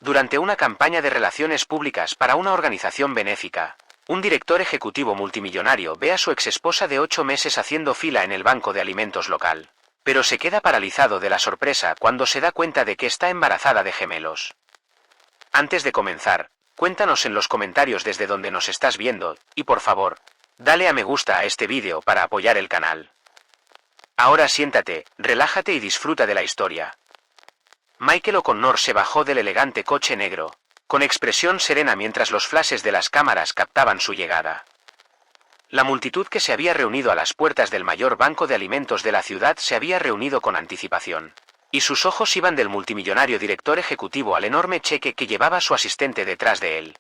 Durante una campaña de relaciones públicas para una organización benéfica, un director ejecutivo multimillonario ve a su exesposa de 8 meses haciendo fila en el banco de alimentos local, pero se queda paralizado de la sorpresa cuando se da cuenta de que está embarazada de gemelos. Antes de comenzar, cuéntanos en los comentarios desde donde nos estás viendo, y por favor, dale a me gusta a este vídeo para apoyar el canal. Ahora siéntate, relájate y disfruta de la historia. Michael O'Connor se bajó del elegante coche negro, con expresión serena mientras los flashes de las cámaras captaban su llegada. La multitud que se había reunido a las puertas del mayor banco de alimentos de la ciudad se había reunido con anticipación, y sus ojos iban del multimillonario director ejecutivo al enorme cheque que llevaba su asistente detrás de él.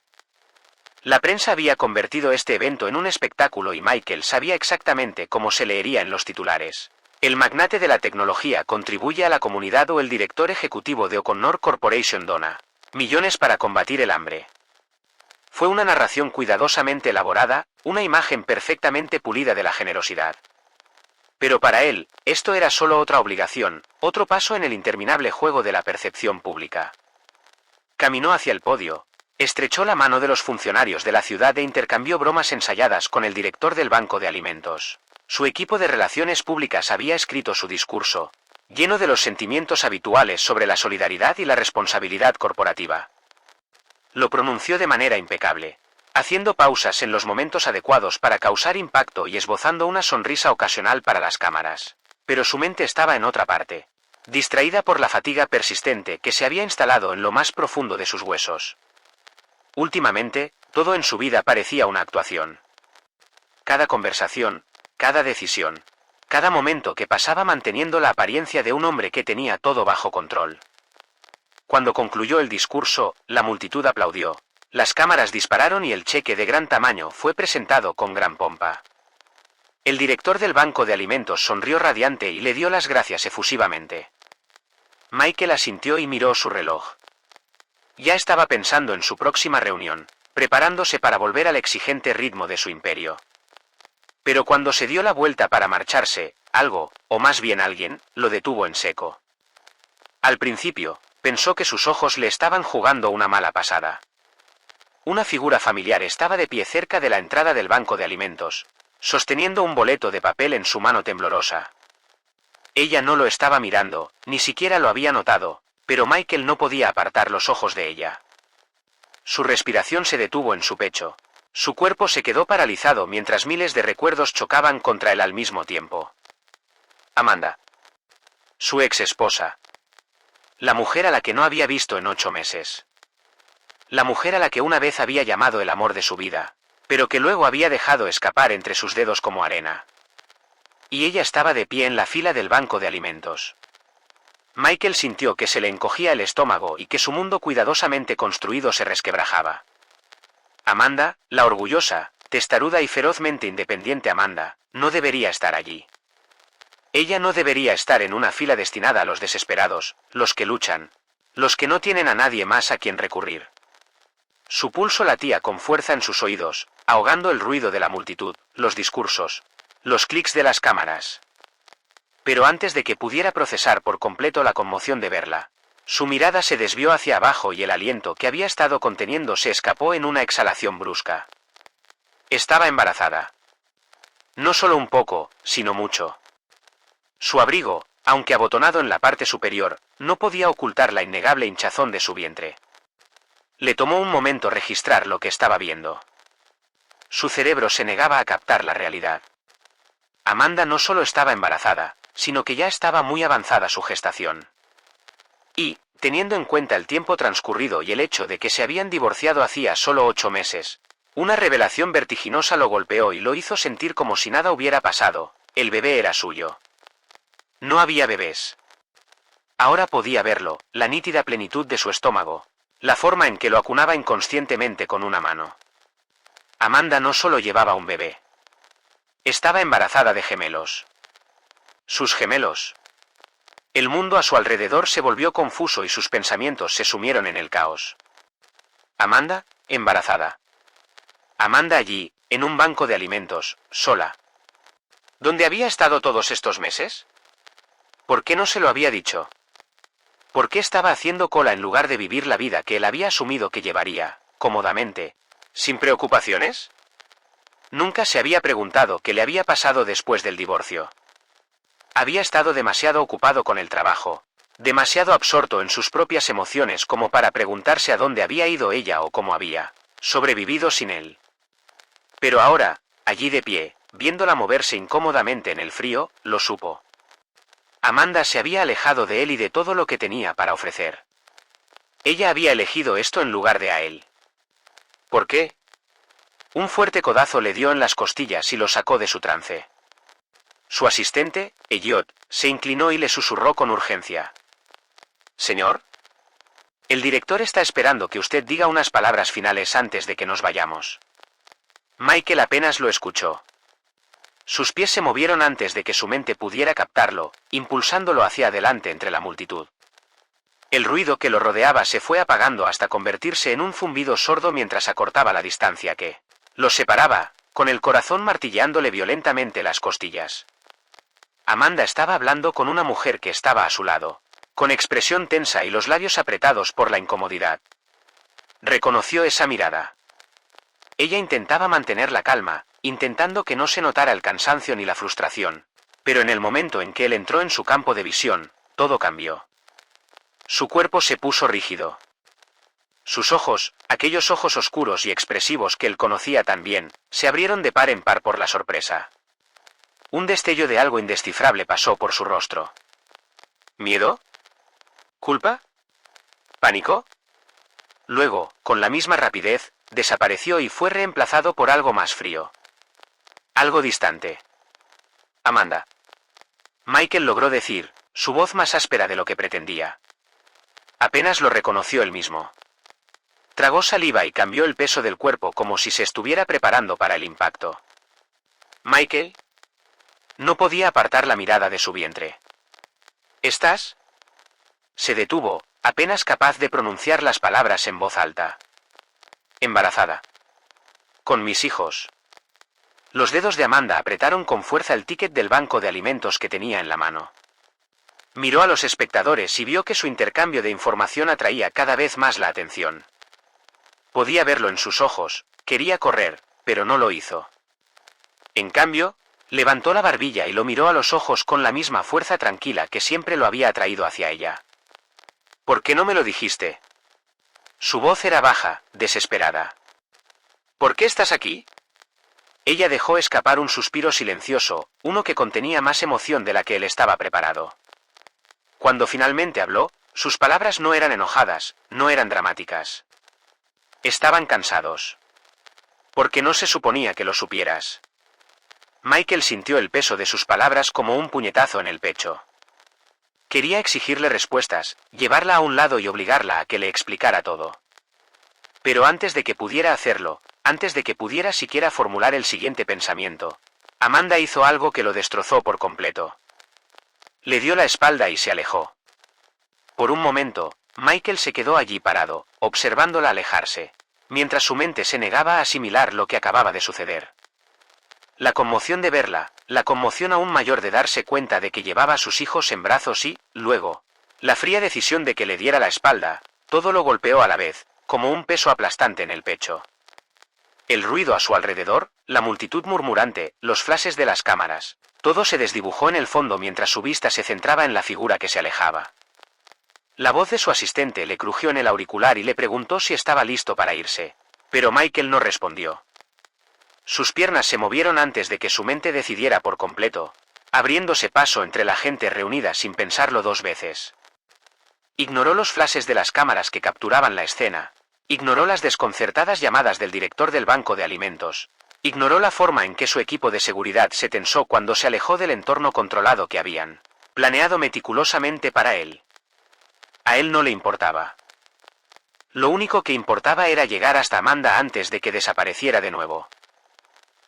La prensa había convertido este evento en un espectáculo y Michael sabía exactamente cómo se leería en los titulares. El magnate de la tecnología contribuye a la comunidad o el director ejecutivo de O'Connor Corporation dona millones para combatir el hambre. Fue una narración cuidadosamente elaborada, una imagen perfectamente pulida de la generosidad. Pero para él, esto era solo otra obligación, otro paso en el interminable juego de la percepción pública. Caminó hacia el podio, estrechó la mano de los funcionarios de la ciudad e intercambió bromas ensayadas con el director del banco de alimentos. Su equipo de relaciones públicas había escrito su discurso, lleno de los sentimientos habituales sobre la solidaridad y la responsabilidad corporativa. Lo pronunció de manera impecable, haciendo pausas en los momentos adecuados para causar impacto y esbozando una sonrisa ocasional para las cámaras. Pero su mente estaba en otra parte, distraída por la fatiga persistente que se había instalado en lo más profundo de sus huesos. Últimamente, todo en su vida parecía una actuación. Cada conversación, cada decisión, cada momento que pasaba manteniendo la apariencia de un hombre que tenía todo bajo control. Cuando concluyó el discurso, la multitud aplaudió, las cámaras dispararon y el cheque de gran tamaño fue presentado con gran pompa. El director del banco de alimentos sonrió radiante y le dio las gracias efusivamente. Michael asintió y miró su reloj. Ya estaba pensando en su próxima reunión, preparándose para volver al exigente ritmo de su imperio. Pero cuando se dio la vuelta para marcharse, algo, o más bien alguien, lo detuvo en seco. Al principio, pensó que sus ojos le estaban jugando una mala pasada. Una figura familiar estaba de pie cerca de la entrada del banco de alimentos, sosteniendo un boleto de papel en su mano temblorosa. Ella no lo estaba mirando, ni siquiera lo había notado, pero Michael no podía apartar los ojos de ella. Su respiración se detuvo en su pecho. Su cuerpo se quedó paralizado mientras miles de recuerdos chocaban contra él al mismo tiempo. Amanda. Su ex esposa. La mujer a la que no había visto en 8 meses. La mujer a la que una vez había llamado el amor de su vida, pero que luego había dejado escapar entre sus dedos como arena. Y ella estaba de pie en la fila del banco de alimentos. Michael sintió que se le encogía el estómago y que su mundo cuidadosamente construido se resquebrajaba. Amanda, la orgullosa, testaruda y ferozmente independiente Amanda, no debería estar allí. Ella no debería estar en una fila destinada a los desesperados, los que luchan, los que no tienen a nadie más a quien recurrir. Su pulso latía con fuerza en sus oídos, ahogando el ruido de la multitud, los discursos, los clics de las cámaras. Pero antes de que pudiera procesar por completo la conmoción de verla, su mirada se desvió hacia abajo y el aliento que había estado conteniendo se escapó en una exhalación brusca. Estaba embarazada. No solo un poco, sino mucho. Su abrigo, aunque abotonado en la parte superior, no podía ocultar la innegable hinchazón de su vientre. Le tomó un momento registrar lo que estaba viendo. Su cerebro se negaba a captar la realidad. Amanda no solo estaba embarazada, sino que ya estaba muy avanzada su gestación. Y, teniendo en cuenta el tiempo transcurrido y el hecho de que se habían divorciado hacía solo 8 meses, una revelación vertiginosa lo golpeó y lo hizo sentir como si nada hubiera pasado. El bebé era suyo. No había bebés. Ahora podía verlo, la nítida plenitud de su estómago, la forma en que lo acunaba inconscientemente con una mano. Amanda no solo llevaba un bebé. Estaba embarazada de gemelos. Sus gemelos. El mundo a su alrededor se volvió confuso y sus pensamientos se sumieron en el caos. Amanda, embarazada. Amanda allí, en un banco de alimentos, sola. ¿Dónde había estado todos estos meses? ¿Por qué no se lo había dicho? ¿Por qué estaba haciendo cola en lugar de vivir la vida que él había asumido que llevaría, cómodamente, sin preocupaciones? Nunca se había preguntado qué le había pasado después del divorcio. Había estado demasiado ocupado con el trabajo, demasiado absorto en sus propias emociones como para preguntarse a dónde había ido ella o cómo había sobrevivido sin él. Pero ahora, allí de pie, viéndola moverse incómodamente en el frío, lo supo. Amanda se había alejado de él y de todo lo que tenía para ofrecer. Ella había elegido esto en lugar de a él. ¿Por qué? Un fuerte codazo le dio en las costillas y lo sacó de su trance. Su asistente, Elliot, se inclinó y le susurró con urgencia. «Señor, el director está esperando que usted diga unas palabras finales antes de que nos vayamos». Michael apenas lo escuchó. Sus pies se movieron antes de que su mente pudiera captarlo, impulsándolo hacia adelante entre la multitud. El ruido que lo rodeaba se fue apagando hasta convertirse en un zumbido sordo mientras acortaba la distancia que los separaba, con el corazón martilleándole violentamente las costillas. Amanda estaba hablando con una mujer que estaba a su lado, con expresión tensa y los labios apretados por la incomodidad. Reconoció esa mirada. Ella intentaba mantener la calma, intentando que no se notara el cansancio ni la frustración, pero en el momento en que él entró en su campo de visión, todo cambió. Su cuerpo se puso rígido. Sus ojos, aquellos ojos oscuros y expresivos que él conocía tan bien, se abrieron de par en par por la sorpresa. Un destello de algo indescifrable pasó por su rostro. ¿Miedo? ¿Culpa? ¿Pánico? Luego, con la misma rapidez, desapareció y fue reemplazado por algo más frío. Algo distante. Amanda. Michael logró decir, su voz más áspera de lo que pretendía. Apenas lo reconoció él mismo. Tragó saliva y cambió el peso del cuerpo como si se estuviera preparando para el impacto. Michael. No podía apartar la mirada de su vientre. ¿Estás? Se detuvo, apenas capaz de pronunciar las palabras en voz alta. Embarazada. Con mis hijos. Los dedos de Amanda apretaron con fuerza el ticket del banco de alimentos que tenía en la mano. Miró a los espectadores y vio que su intercambio de información atraía cada vez más la atención. Podía verlo en sus ojos, quería correr, pero no lo hizo. En cambio, levantó la barbilla y lo miró a los ojos con la misma fuerza tranquila que siempre lo había atraído hacia ella. ¿Por qué no me lo dijiste? Su voz era baja, desesperada. ¿Por qué estás aquí? Ella dejó escapar un suspiro silencioso, uno que contenía más emoción de la que él estaba preparado. Cuando finalmente habló, sus palabras no eran enojadas, no eran dramáticas. Estaban cansados. Porque no se suponía que lo supieras. Michael sintió el peso de sus palabras como un puñetazo en el pecho. Quería exigirle respuestas, llevarla a un lado y obligarla a que le explicara todo. Pero antes de que pudiera hacerlo, antes de que pudiera siquiera formular el siguiente pensamiento, Amanda hizo algo que lo destrozó por completo. Le dio la espalda y se alejó. Por un momento, Michael se quedó allí parado, observándola alejarse, mientras su mente se negaba a asimilar lo que acababa de suceder. La conmoción de verla, la conmoción aún mayor de darse cuenta de que llevaba a sus hijos en brazos y, luego, la fría decisión de que le diera la espalda, todo lo golpeó a la vez, como un peso aplastante en el pecho. El ruido a su alrededor, la multitud murmurante, los flashes de las cámaras, todo se desdibujó en el fondo mientras su vista se centraba en la figura que se alejaba. La voz de su asistente le crujió en el auricular y le preguntó si estaba listo para irse, pero Michael no respondió. Sus piernas se movieron antes de que su mente decidiera por completo, abriéndose paso entre la gente reunida sin pensarlo dos veces. Ignoró los flashes de las cámaras que capturaban la escena, ignoró las desconcertadas llamadas del director del banco de alimentos, ignoró la forma en que su equipo de seguridad se tensó cuando se alejó del entorno controlado que habían planeado meticulosamente para él. A él no le importaba. Lo único que importaba era llegar hasta Amanda antes de que desapareciera de nuevo.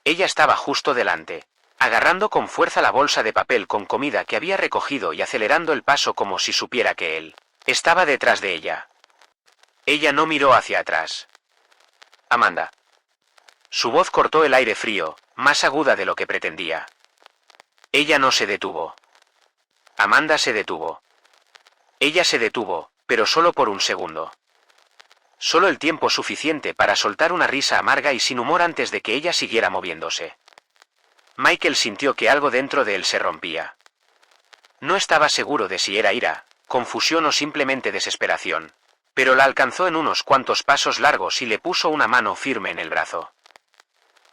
Ella estaba justo delante, agarrando con fuerza la bolsa de papel con comida que había recogido y acelerando el paso como si supiera que él estaba detrás de ella. Ella no miró hacia atrás. Amanda. Su voz cortó el aire frío, más aguda de lo que pretendía. Ella no se detuvo. Amanda se detuvo. Ella se detuvo, pero solo por un segundo. Solo el tiempo suficiente para soltar una risa amarga y sin humor antes de que ella siguiera moviéndose. Michael sintió que algo dentro de él se rompía. No estaba seguro de si era ira, confusión o simplemente desesperación, pero la alcanzó en unos cuantos pasos largos y le puso una mano firme en el brazo.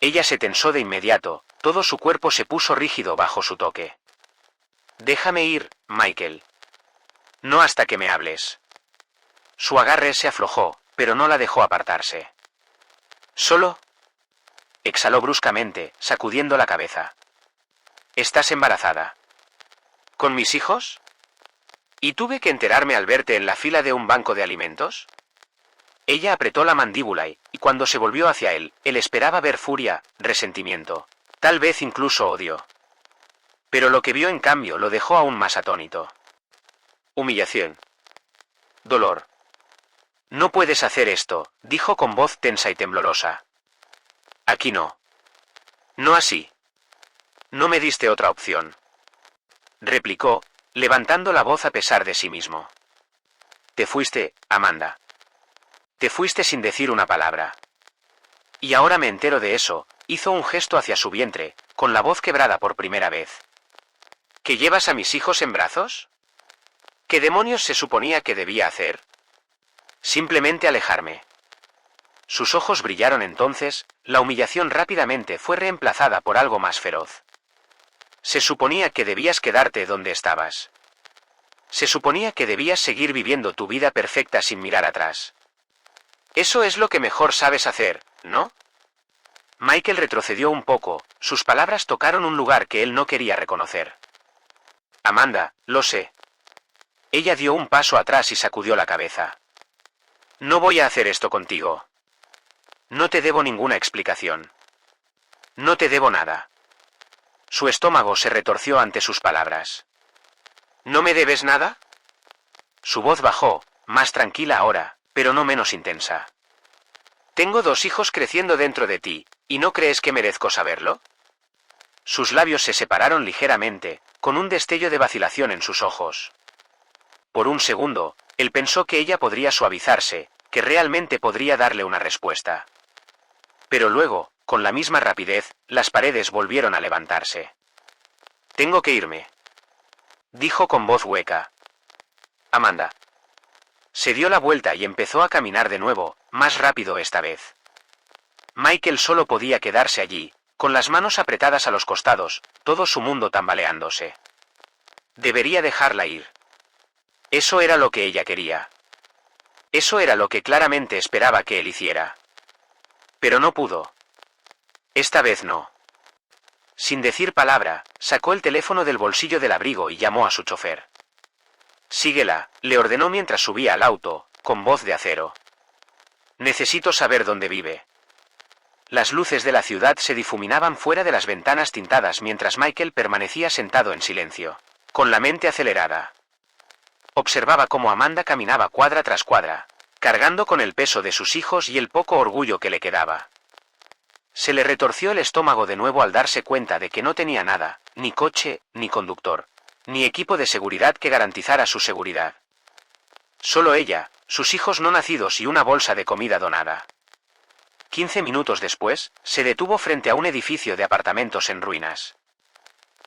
Ella se tensó de inmediato, todo su cuerpo se puso rígido bajo su toque. «Déjame ir, Michael. No hasta que me hables». Su agarre se aflojó, pero no la dejó apartarse. «¿Solo?» exhaló bruscamente, sacudiendo la cabeza. «¿Estás embarazada?» ¿Con mis hijos? ¿Y tuve que enterarme al verte en la fila de un banco de alimentos? Ella apretó la mandíbula y cuando se volvió hacia él esperaba ver furia, resentimiento, tal vez incluso odio. Pero lo que vio en cambio lo dejó aún más atónito. Humillación. Dolor. «No puedes hacer esto», dijo con voz tensa y temblorosa. «Aquí no. No así. No me diste otra opción», replicó, levantando la voz a pesar de sí mismo. «Te fuiste, Amanda. Te fuiste sin decir una palabra. Y ahora me entero de eso», hizo un gesto hacia su vientre, con la voz quebrada por primera vez. «¿Que llevas a mis hijos en brazos? ¿Qué demonios se suponía que debía hacer?» «Simplemente alejarme». Sus ojos brillaron entonces, la humillación rápidamente fue reemplazada por algo más feroz. Se suponía que debías quedarte donde estabas. Se suponía que debías seguir viviendo tu vida perfecta sin mirar atrás. Eso es lo que mejor sabes hacer, ¿no? Michael retrocedió un poco, sus palabras tocaron un lugar que él no quería reconocer. «Amanda, lo sé». Ella dio un paso atrás y sacudió la cabeza. «No voy a hacer esto contigo. No te debo ninguna explicación. No te debo nada». Su estómago se retorció ante sus palabras. «¿No me debes nada?» Su voz bajó, más tranquila ahora, pero no menos intensa. «Tengo 2 hijos creciendo dentro de ti, ¿y no crees que merezco saberlo?» Sus labios se separaron ligeramente, con un destello de vacilación en sus ojos. Por un segundo, él pensó que ella podría suavizarse, que realmente podría darle una respuesta. Pero luego, con la misma rapidez, las paredes volvieron a levantarse. «Tengo que irme», dijo con voz hueca. «Amanda». Se dio la vuelta y empezó a caminar de nuevo, más rápido esta vez. Michael solo podía quedarse allí, con las manos apretadas a los costados, todo su mundo tambaleándose. Debería dejarla ir. Eso era lo que ella quería. Eso era lo que claramente esperaba que él hiciera. Pero no pudo. Esta vez no. Sin decir palabra, sacó el teléfono del bolsillo del abrigo y llamó a su chofer. «Síguela», le ordenó mientras subía al auto, con voz de acero. «Necesito saber dónde vive». Las luces de la ciudad se difuminaban fuera de las ventanas tintadas mientras Michael permanecía sentado en silencio, con la mente acelerada. Observaba cómo Amanda caminaba cuadra tras cuadra, cargando con el peso de sus hijos y el poco orgullo que le quedaba. Se le retorció el estómago de nuevo al darse cuenta de que no tenía nada, ni coche, ni conductor, ni equipo de seguridad que garantizara su seguridad. Solo ella, sus hijos no nacidos y una bolsa de comida donada. 15 minutos después, se detuvo frente a un edificio de apartamentos en ruinas.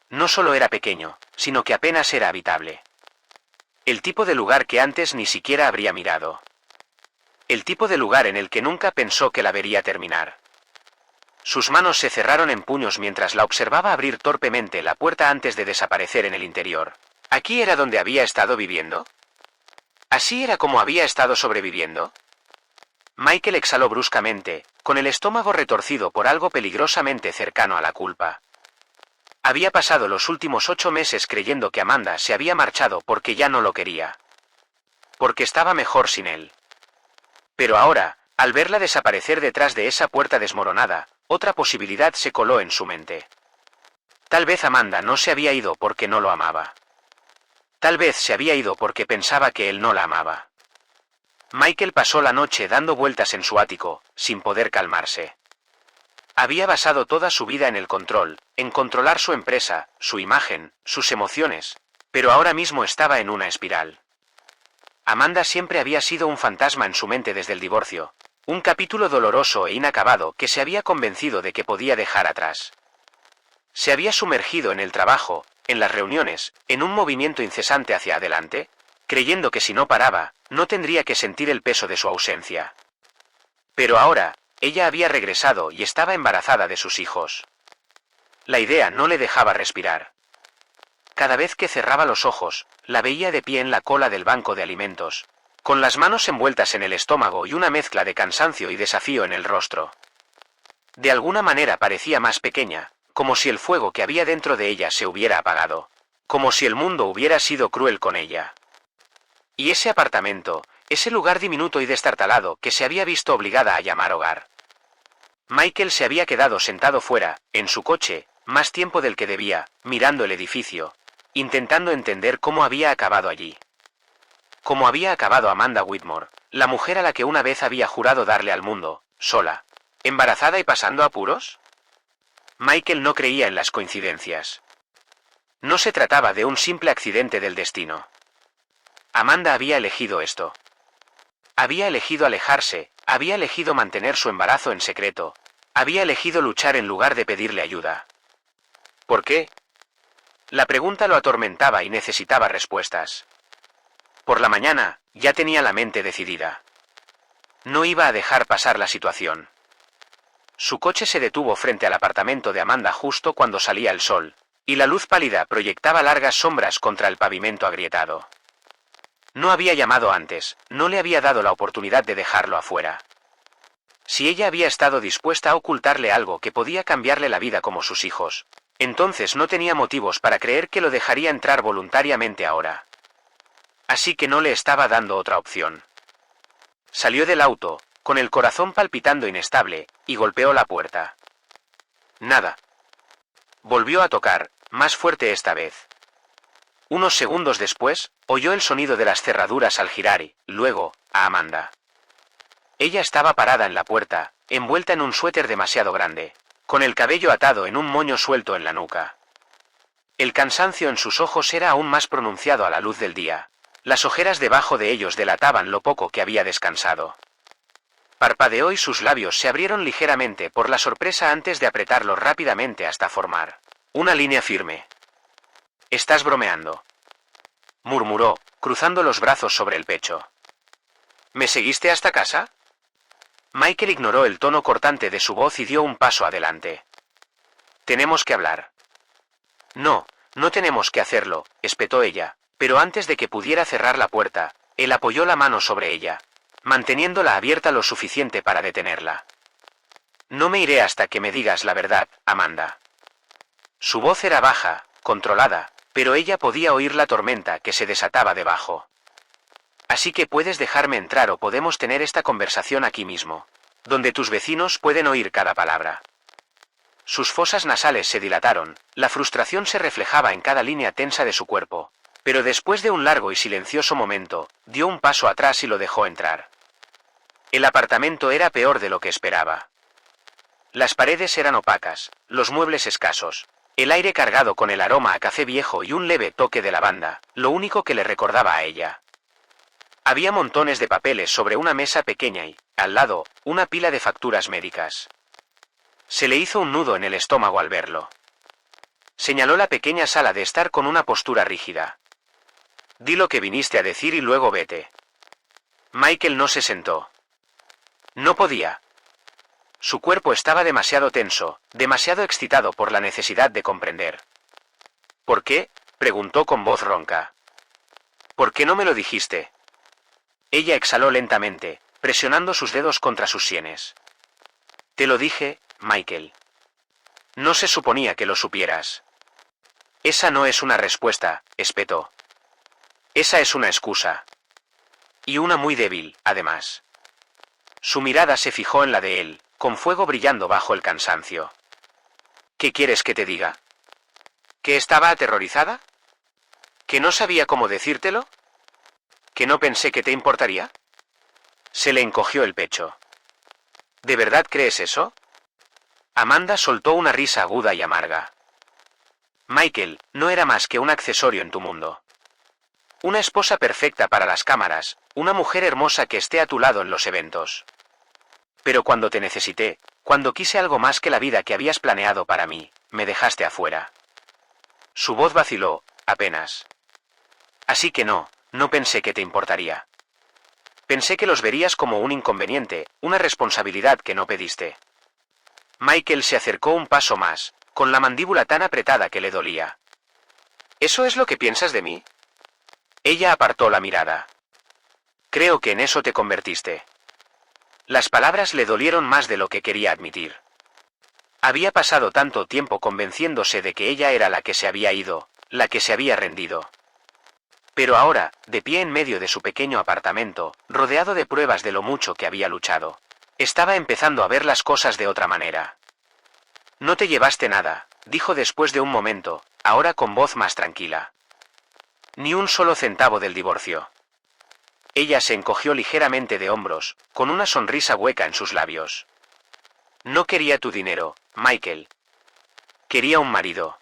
No solo era pequeño, sino que apenas era habitable. El tipo de lugar que antes ni siquiera habría mirado. El tipo de lugar en el que nunca pensó que la vería terminar. Sus manos se cerraron en puños mientras la observaba abrir torpemente la puerta antes de desaparecer en el interior. ¿Aquí era donde había estado viviendo? ¿Así era como había estado sobreviviendo? Michael exhaló bruscamente, con el estómago retorcido por algo peligrosamente cercano a la culpa. Había pasado los últimos 8 meses creyendo que Amanda se había marchado porque ya no lo quería. Porque estaba mejor sin él. Pero ahora, al verla desaparecer detrás de esa puerta desmoronada, otra posibilidad se coló en su mente. Tal vez Amanda no se había ido porque no lo amaba. Tal vez se había ido porque pensaba que él no la amaba. Michael pasó la noche dando vueltas en su ático, sin poder calmarse. Había basado toda su vida en el control, en controlar su empresa, su imagen, sus emociones, pero ahora mismo estaba en una espiral. Amanda siempre había sido un fantasma en su mente desde el divorcio, un capítulo doloroso e inacabado que se había convencido de que podía dejar atrás. Se había sumergido en el trabajo, en las reuniones, en un movimiento incesante hacia adelante, creyendo que si no paraba, no tendría que sentir el peso de su ausencia. Pero ahora, ella había regresado y estaba embarazada de sus hijos. La idea no le dejaba respirar. Cada vez que cerraba los ojos, la veía de pie en la cola del banco de alimentos, con las manos envueltas en el estómago y una mezcla de cansancio y desafío en el rostro. De alguna manera parecía más pequeña, como si el fuego que había dentro de ella se hubiera apagado, como si el mundo hubiera sido cruel con ella. Y ese apartamento, ese lugar diminuto y destartalado que se había visto obligada a llamar hogar. Michael se había quedado sentado fuera, en su coche, más tiempo del que debía, mirando el edificio, intentando entender cómo había acabado allí. Cómo había acabado Amanda Whitmore, la mujer a la que una vez había jurado darle al mundo, sola, embarazada y pasando apuros. Michael no creía en las coincidencias. No se trataba de un simple accidente del destino. Amanda había elegido esto. Había elegido alejarse, había elegido mantener su embarazo en secreto, había elegido luchar en lugar de pedirle ayuda. ¿Por qué? La pregunta lo atormentaba y necesitaba respuestas. Por la mañana, ya tenía la mente decidida. No iba a dejar pasar la situación. Su coche se detuvo frente al apartamento de Amanda justo cuando salía el sol, y la luz pálida proyectaba largas sombras contra el pavimento agrietado. No había llamado antes, no le había dado la oportunidad de dejarlo afuera. Si ella había estado dispuesta a ocultarle algo que podía cambiarle la vida como sus hijos, entonces no tenía motivos para creer que lo dejaría entrar voluntariamente ahora. Así que no le estaba dando otra opción. Salió del auto, con el corazón palpitando inestable, y golpeó la puerta. Nada. Volvió a tocar, más fuerte esta vez. Unos segundos después, oyó el sonido de las cerraduras al girar y, luego, a Amanda. Ella estaba parada en la puerta, envuelta en un suéter demasiado grande, con el cabello atado en un moño suelto en la nuca. El cansancio en sus ojos era aún más pronunciado a la luz del día. Las ojeras debajo de ellos delataban lo poco que había descansado. Parpadeó y sus labios se abrieron ligeramente por la sorpresa antes de apretarlos rápidamente hasta formar una línea firme. «¿Estás bromeando?», murmuró, cruzando los brazos sobre el pecho. «¿Me seguiste hasta casa?». Michael ignoró el tono cortante de su voz y dio un paso adelante. «Tenemos que hablar». «No, no tenemos que hacerlo», espetó ella, pero antes de que pudiera cerrar la puerta, él apoyó la mano sobre ella, manteniéndola abierta lo suficiente para detenerla. «No me iré hasta que me digas la verdad, Amanda». Su voz era baja, controlada, pero ella podía oír la tormenta que se desataba debajo. «Así que puedes dejarme entrar o podemos tener esta conversación aquí mismo, donde tus vecinos pueden oír cada palabra». Sus fosas nasales se dilataron, la frustración se reflejaba en cada línea tensa de su cuerpo, pero después de un largo y silencioso momento, dio un paso atrás y lo dejó entrar. El apartamento era peor de lo que esperaba. Las paredes eran opacas, los muebles escasos, el aire cargado con el aroma a café viejo y un leve toque de lavanda, lo único que le recordaba a ella. Había montones de papeles sobre una mesa pequeña y, al lado, una pila de facturas médicas. Se le hizo un nudo en el estómago al verlo. Señaló la pequeña sala de estar con una postura rígida. «Di lo que viniste a decir y luego vete». Michael no se sentó. No podía. Su cuerpo estaba demasiado tenso, demasiado excitado por la necesidad de comprender. «¿Por qué?», preguntó con voz ronca. «¿Por qué no me lo dijiste?». Ella exhaló lentamente, presionando sus dedos contra sus sienes. «Te lo dije, Michael. No se suponía que lo supieras». «Esa no es una respuesta», espetó. «Esa es una excusa. Y una muy débil, además». Su mirada se fijó en la de él, con fuego brillando bajo el cansancio. «¿Qué quieres que te diga? ¿Que estaba aterrorizada? ¿Que no sabía cómo decírtelo? ¿Que no pensé que te importaría?». Se le encogió el pecho. «¿De verdad crees eso?». Amanda soltó una risa aguda y amarga. «Michael, no era más que un accesorio en tu mundo. Una esposa perfecta para las cámaras, una mujer hermosa que esté a tu lado en los eventos. Pero cuando te necesité, cuando quise algo más que la vida que habías planeado para mí, me dejaste afuera. Su voz vaciló, apenas. Así que no pensé que te importaría. Pensé que los verías como un inconveniente, una responsabilidad que no pediste. Michael se acercó un paso más, con la mandíbula tan apretada que le dolía. ¿Eso es lo que piensas de mí? Ella apartó la mirada. Creo que en eso te convertiste. Las palabras le dolieron más de lo que quería admitir. Había pasado tanto tiempo convenciéndose de que ella era la que se había ido, la que se había rendido. Pero ahora, de pie en medio de su pequeño apartamento, rodeado de pruebas de lo mucho que había luchado, estaba empezando a ver las cosas de otra manera. No te llevaste nada, dijo después de un momento, ahora con voz más tranquila. Ni un solo centavo del divorcio. Ella se encogió ligeramente de hombros, con una sonrisa hueca en sus labios. No quería tu dinero, Michael. Quería un marido.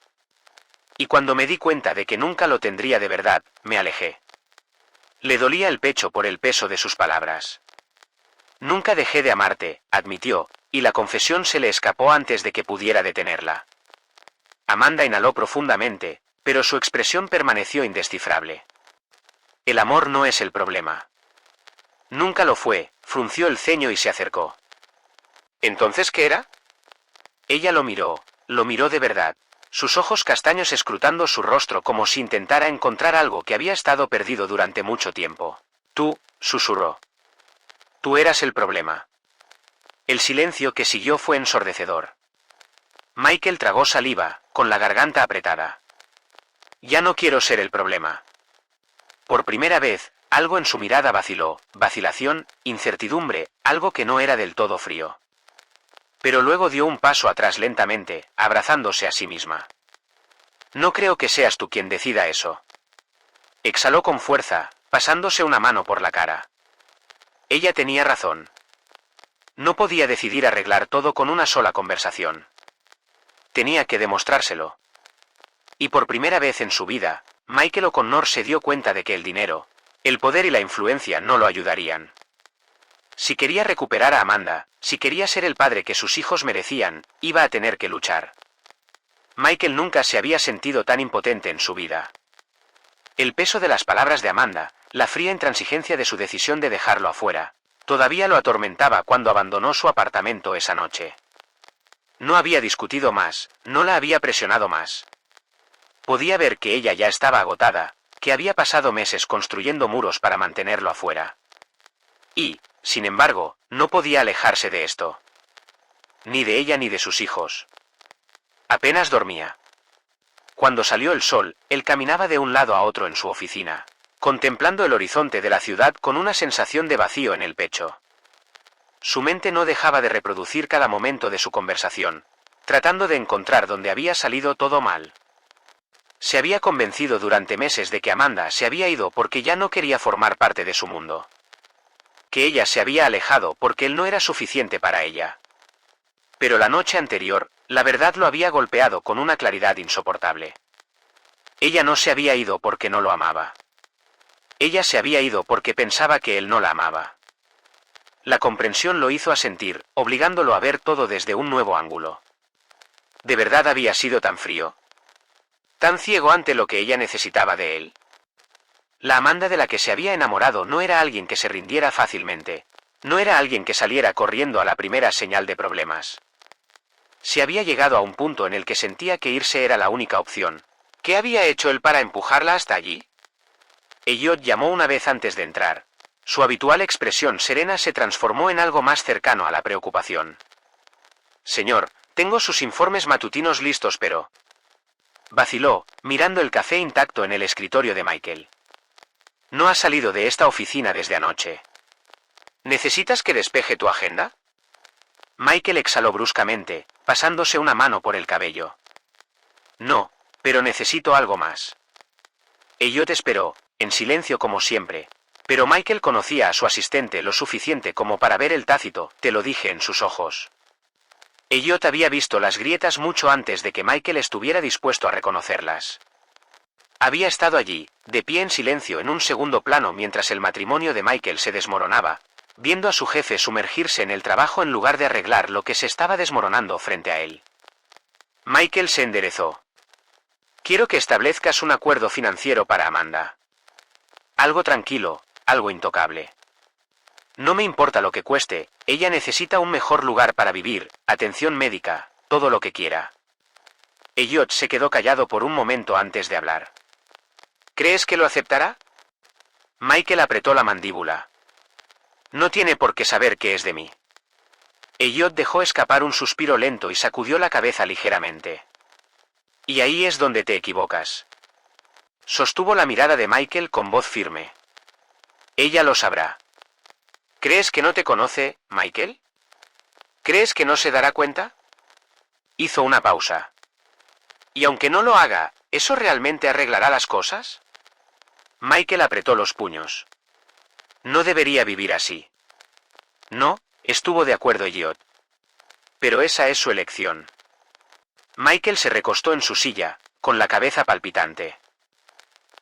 Y cuando me di cuenta de que nunca lo tendría de verdad, me alejé. Le dolía el pecho por el peso de sus palabras. Nunca dejé de amarte, admitió, y la confesión se le escapó antes de que pudiera detenerla. Amanda inhaló profundamente, pero su expresión permaneció indescifrable. El amor no es el problema. Nunca lo fue, frunció el ceño y se acercó. ¿Entonces qué era? Ella lo miró de verdad, sus ojos castaños escrutando su rostro como si intentara encontrar algo que había estado perdido durante mucho tiempo. Tú, susurró. Tú eras el problema. El silencio que siguió fue ensordecedor. Michael tragó saliva, con la garganta apretada. Ya no quiero ser el problema. Por primera vez, algo en su mirada vaciló, vacilación, incertidumbre, algo que no era del todo frío. Pero luego dio un paso atrás lentamente, abrazándose a sí misma. No creo que seas tú quien decida eso. Exhaló con fuerza, pasándose una mano por la cara. Ella tenía razón. No podía decidir arreglar todo con una sola conversación. Tenía que demostrárselo. Y por primera vez en su vida, Michael O'Connor se dio cuenta de que el dinero, el poder y la influencia no lo ayudarían. Si quería recuperar a Amanda, si quería ser el padre que sus hijos merecían, iba a tener que luchar. Michael nunca se había sentido tan impotente en su vida. El peso de las palabras de Amanda, la fría intransigencia de su decisión de dejarlo afuera, todavía lo atormentaba cuando abandonó su apartamento esa noche. No había discutido más, no la había presionado más. Podía ver que ella ya estaba agotada, que había pasado meses construyendo muros para mantenerlo afuera. Y, sin embargo, no podía alejarse de esto. Ni de ella ni de sus hijos. Apenas dormía. Cuando salió el sol, él caminaba de un lado a otro en su oficina, contemplando el horizonte de la ciudad con una sensación de vacío en el pecho. Su mente no dejaba de reproducir cada momento de su conversación, tratando de encontrar dónde había salido todo mal. Se había convencido durante meses de que Amanda se había ido porque ya no quería formar parte de su mundo. Que ella se había alejado porque él no era suficiente para ella. Pero la noche anterior, la verdad lo había golpeado con una claridad insoportable. Ella no se había ido porque no lo amaba. Ella se había ido porque pensaba que él no la amaba. La comprensión lo hizo asentir, obligándolo a ver todo desde un nuevo ángulo. ¿De verdad había sido tan frío? ¿Tan ciego ante lo que ella necesitaba de él? La Amanda de la que se había enamorado no era alguien que se rindiera fácilmente. No era alguien que saliera corriendo a la primera señal de problemas. Se había llegado a un punto en el que sentía que irse era la única opción. ¿Qué había hecho él para empujarla hasta allí? Elliot llamó una vez antes de entrar. Su habitual expresión serena se transformó en algo más cercano a la preocupación. Señor, tengo sus informes matutinos listos, pero... Vaciló, mirando el café intacto en el escritorio de Michael. No has salido de esta oficina desde anoche. ¿Necesitas que despeje tu agenda? Michael exhaló bruscamente, pasándose una mano por el cabello. No, pero necesito algo más. Elliot esperó, en silencio como siempre, pero Michael conocía a su asistente lo suficiente como para ver el tácito, te lo dije en sus ojos. Elliot había visto las grietas mucho antes de que Michael estuviera dispuesto a reconocerlas. Había estado allí, de pie en silencio en un segundo plano mientras el matrimonio de Michael se desmoronaba, viendo a su jefe sumergirse en el trabajo en lugar de arreglar lo que se estaba desmoronando frente a él. Michael se enderezó. Quiero que establezcas un acuerdo financiero para Amanda. Algo tranquilo, algo intocable. No me importa lo que cueste, ella necesita un mejor lugar para vivir, atención médica, todo lo que quiera. Elliot se quedó callado por un momento antes de hablar. ¿Crees que lo aceptará? Michael apretó la mandíbula. No tiene por qué saber qué es de mí. Elliot dejó escapar un suspiro lento y sacudió la cabeza ligeramente. Y ahí es donde te equivocas. Sostuvo la mirada de Michael con voz firme. Ella lo sabrá. ¿Crees que no te conoce, Michael? ¿Crees que no se dará cuenta? Hizo una pausa. Y aunque no lo haga, ¿eso realmente arreglará las cosas? Michael apretó los puños. No debería vivir así. No, estuvo de acuerdo Elliot. Pero esa es su elección. Michael se recostó en su silla, con la cabeza palpitante.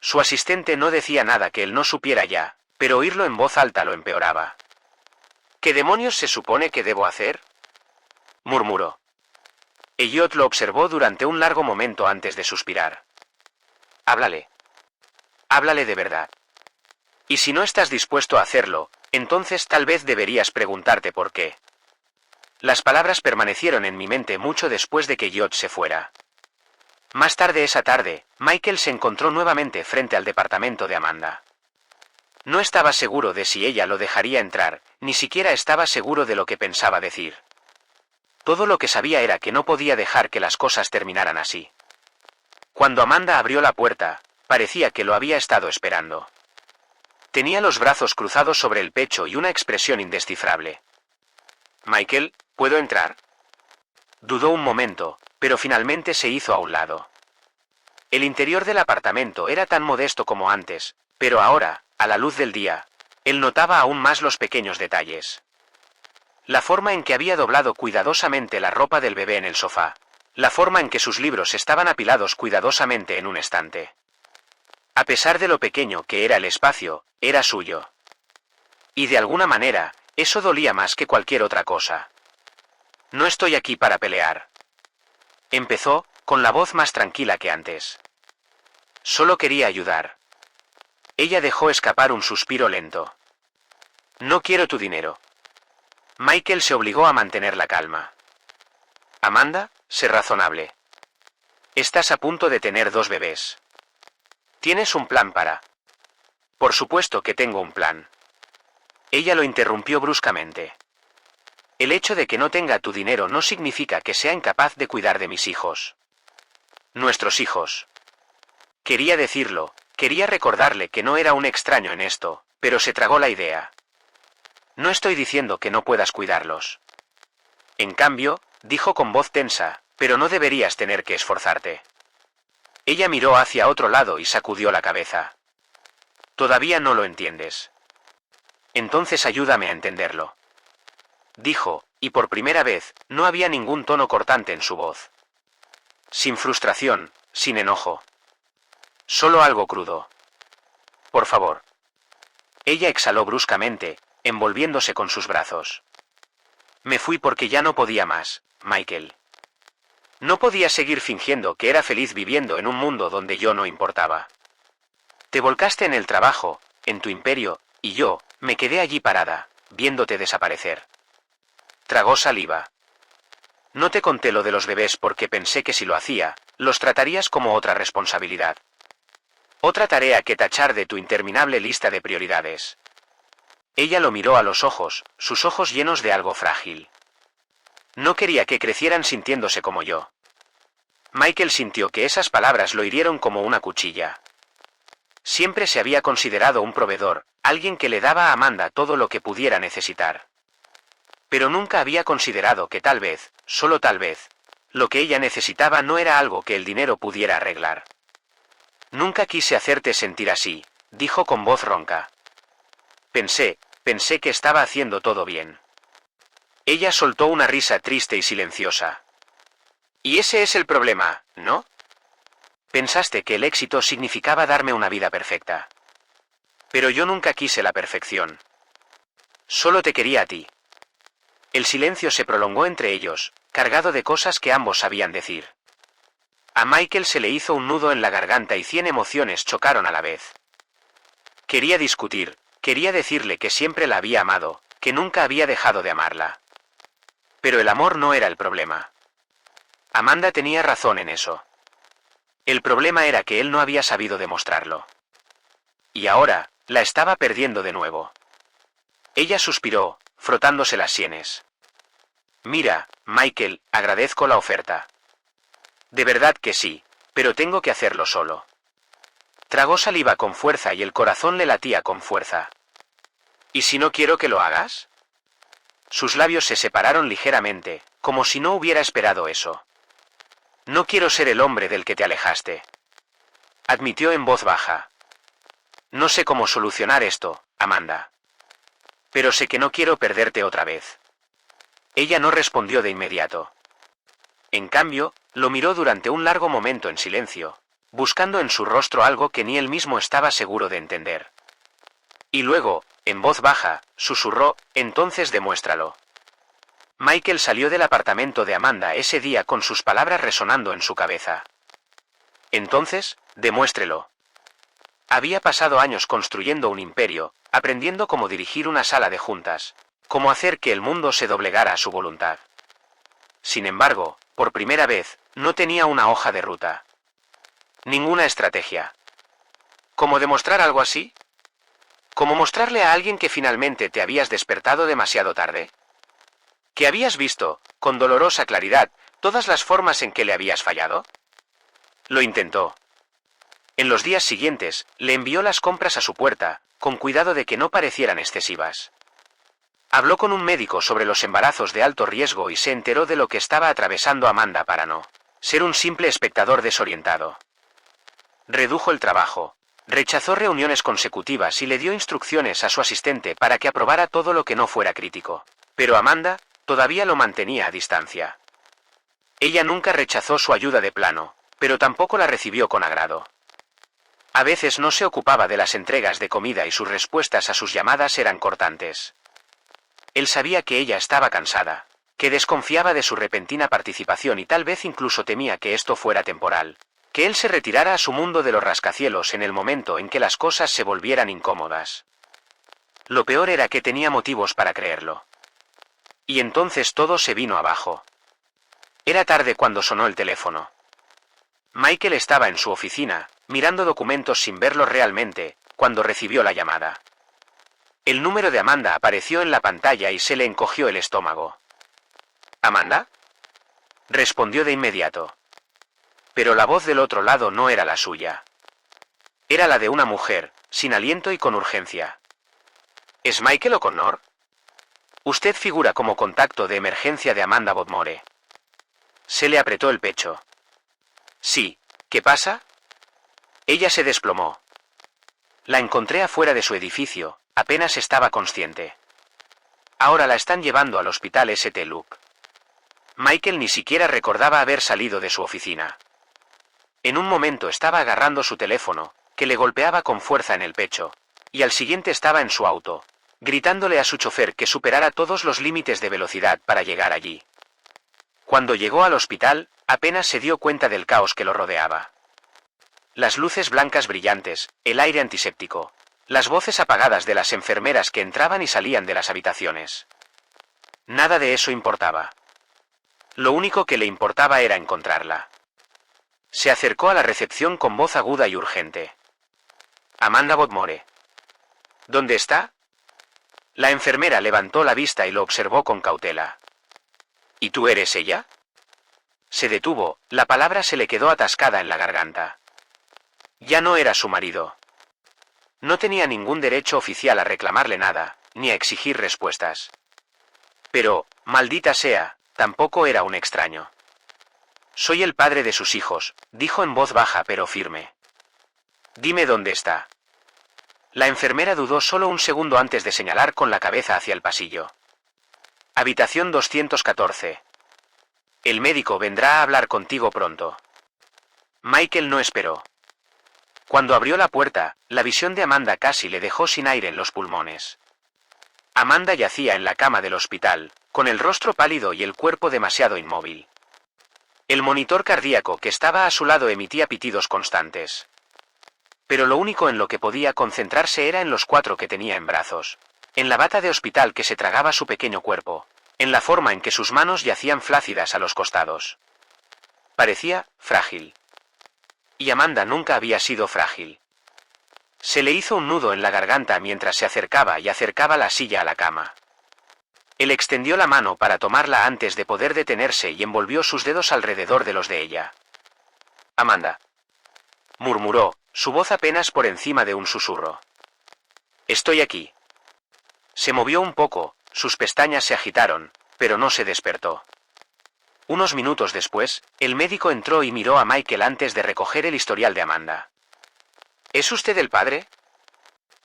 Su asistente no decía nada que él no supiera ya, pero oírlo en voz alta lo empeoraba. ¿Qué demonios se supone que debo hacer? Murmuró. Elliot lo observó durante un largo momento antes de suspirar. Háblale. Háblale de verdad. Y si no estás dispuesto a hacerlo, entonces tal vez deberías preguntarte por qué. Las palabras permanecieron en mi mente mucho después de que Elliot se fuera. Más tarde esa tarde, Michael se encontró nuevamente frente al departamento de Amanda. No estaba seguro de si ella lo dejaría entrar, ni siquiera estaba seguro de lo que pensaba decir. Todo lo que sabía era que no podía dejar que las cosas terminaran así. Cuando Amanda abrió la puerta, parecía que lo había estado esperando. Tenía los brazos cruzados sobre el pecho y una expresión indescifrable. Michael, ¿puedo entrar? Dudó un momento, pero finalmente se hizo a un lado. El interior del apartamento era tan modesto como antes, pero ahora, a la luz del día, él notaba aún más los pequeños detalles. La forma en que había doblado cuidadosamente la ropa del bebé en el sofá, la forma en que sus libros estaban apilados cuidadosamente en un estante. A pesar de lo pequeño que era el espacio, era suyo. Y de alguna manera, eso dolía más que cualquier otra cosa. No estoy aquí para pelear. Empezó, con la voz más tranquila que antes. Solo quería ayudar. Ella dejó escapar un suspiro lento. No quiero tu dinero. Michael se obligó a mantener la calma. Amanda, sé razonable. Estás a punto de tener 2 bebés. ¿Tienes un plan para? Por supuesto que tengo un plan. Ella lo interrumpió bruscamente. El hecho de que no tenga tu dinero no significa que sea incapaz de cuidar de mis hijos. Nuestros hijos. Quería decirlo, quería recordarle que no era un extraño en esto, pero se tragó la idea. No estoy diciendo que no puedas cuidarlos. En cambio, dijo con voz tensa, pero no deberías tener que esforzarte. Ella miró hacia otro lado y sacudió la cabeza. Todavía no lo entiendes. Entonces ayúdame a entenderlo. Dijo, y por primera vez, no había ningún tono cortante en su voz. Sin frustración, sin enojo. Solo algo crudo. Por favor. Ella exhaló bruscamente, envolviéndose con sus brazos. Me fui porque ya no podía más, Michael. No podía seguir fingiendo que era feliz viviendo en un mundo donde yo no importaba. Te volcaste en el trabajo, en tu imperio, y yo, me quedé allí parada, viéndote desaparecer. Tragó saliva. No te conté lo de los bebés porque pensé que si lo hacía, los tratarías como otra responsabilidad. Otra tarea que tachar de tu interminable lista de prioridades. Ella lo miró a los ojos, sus ojos llenos de algo frágil. No quería que crecieran sintiéndose como yo. Michael sintió que esas palabras lo hirieron como una cuchilla. Siempre se había considerado un proveedor, alguien que le daba a Amanda todo lo que pudiera necesitar. Pero nunca había considerado que tal vez, solo tal vez, lo que ella necesitaba no era algo que el dinero pudiera arreglar. Nunca quise hacerte sentir así, dijo con voz ronca. Pensé que estaba haciendo todo bien. Ella soltó una risa triste y silenciosa. Y ese es el problema, ¿no? Pensaste que el éxito significaba darme una vida perfecta. Pero yo nunca quise la perfección. Solo te quería a ti. El silencio se prolongó entre ellos, cargado de cosas que ambos sabían decir. A Michael se le hizo un nudo en la garganta y 100 emociones chocaron a la vez. Quería discutir, quería decirle que siempre la había amado, que nunca había dejado de amarla. Pero el amor no era el problema. Amanda tenía razón en eso. El problema era que él no había sabido demostrarlo. Y ahora, la estaba perdiendo de nuevo. Ella suspiró, frotándose las sienes. Mira, Michael, agradezco la oferta. De verdad que sí, pero tengo que hacerlo solo. Tragó saliva con fuerza y el corazón le latía con fuerza. ¿Y si no quiero que lo hagas? Sus labios se separaron ligeramente, como si no hubiera esperado eso. No quiero ser el hombre del que te alejaste. Admitió en voz baja. No sé cómo solucionar esto, Amanda. Pero sé que no quiero perderte otra vez. Ella no respondió de inmediato. En cambio, lo miró durante un largo momento en silencio, buscando en su rostro algo que ni él mismo estaba seguro de entender. Y luego, en voz baja, susurró, entonces demuéstralo. Michael salió del apartamento de Amanda ese día con sus palabras resonando en su cabeza. Entonces, demuéstrelo. Había pasado años construyendo un imperio, aprendiendo cómo dirigir una sala de juntas, cómo hacer que el mundo se doblegara a su voluntad. Sin embargo, por primera vez, no tenía una hoja de ruta. Ninguna estrategia. ¿Cómo demostrar algo así? ¿Cómo mostrarle a alguien que finalmente te habías despertado demasiado tarde? ¿Que habías visto, con dolorosa claridad, todas las formas en que le habías fallado? Lo intentó. En los días siguientes, le envió las compras a su puerta, con cuidado de que no parecieran excesivas. Habló con un médico sobre los embarazos de alto riesgo y se enteró de lo que estaba atravesando Amanda para no ser un simple espectador desorientado. Redujo el trabajo, rechazó reuniones consecutivas y le dio instrucciones a su asistente para que aprobara todo lo que no fuera crítico. Pero Amanda todavía lo mantenía a distancia. Ella nunca rechazó su ayuda de plano, pero tampoco la recibió con agrado. A veces no se ocupaba de las entregas de comida y sus respuestas a sus llamadas eran cortantes. Él sabía que ella estaba cansada, que desconfiaba de su repentina participación y tal vez incluso temía que esto fuera temporal, que él se retirara a su mundo de los rascacielos en el momento en que las cosas se volvieran incómodas. Lo peor era que tenía motivos para creerlo. Y entonces todo se vino abajo. Era tarde cuando sonó el teléfono. Michael estaba en su oficina, mirando documentos sin verlos realmente, cuando recibió la llamada. El número de Amanda apareció en la pantalla y se le encogió el estómago. ¿Amanda? Respondió de inmediato. Pero la voz del otro lado no era la suya. Era la de una mujer, sin aliento y con urgencia. ¿Es Michael O'Connor? Usted figura como contacto de emergencia de Amanda Bodmore. Se le apretó el pecho. Sí, ¿qué pasa? Ella se desplomó. La encontré afuera de su edificio, apenas estaba consciente. Ahora la están llevando al hospital St. Luke. Michael ni siquiera recordaba haber salido de su oficina. En un momento estaba agarrando su teléfono, que le golpeaba con fuerza en el pecho, y al siguiente estaba en su auto, gritándole a su chofer que superara todos los límites de velocidad para llegar allí. Cuando llegó al hospital, apenas se dio cuenta del caos que lo rodeaba. Las luces blancas brillantes, el aire antiséptico, las voces apagadas de las enfermeras que entraban y salían de las habitaciones. Nada de eso importaba. Lo único que le importaba era encontrarla. Se acercó a la recepción con voz aguda y urgente. Amanda Bodmore. ¿Dónde está? La enfermera levantó la vista y lo observó con cautela. ¿Y tú eres ella? Se detuvo, la palabra se le quedó atascada en la garganta. Ya no era su marido. No tenía ningún derecho oficial a reclamarle nada, ni a exigir respuestas. Pero, maldita sea, tampoco era un extraño. Soy el padre de sus hijos, dijo en voz baja pero firme. Dime dónde está. La enfermera dudó solo un segundo antes de señalar con la cabeza hacia el pasillo. Habitación 214. El médico vendrá a hablar contigo pronto. Michael no esperó. Cuando abrió la puerta, la visión de Amanda casi le dejó sin aire en los pulmones. Amanda yacía en la cama del hospital, con el rostro pálido y el cuerpo demasiado inmóvil. El monitor cardíaco que estaba a su lado emitía pitidos constantes. Pero lo único en lo que podía concentrarse era en los 4 que tenía en brazos, en la bata de hospital que se tragaba su pequeño cuerpo, en la forma en que sus manos yacían flácidas a los costados. Parecía frágil. Y Amanda nunca había sido frágil. Se le hizo un nudo en la garganta mientras se acercaba y acercaba la silla a la cama. Él extendió la mano para tomarla antes de poder detenerse y envolvió sus dedos alrededor de los de ella. «Amanda», murmuró, su voz apenas por encima de un susurro. «Estoy aquí». Se movió un poco, sus pestañas se agitaron, pero no se despertó. Unos minutos después, el médico entró y miró a Michael antes de recoger el historial de Amanda. «¿Es usted el padre?»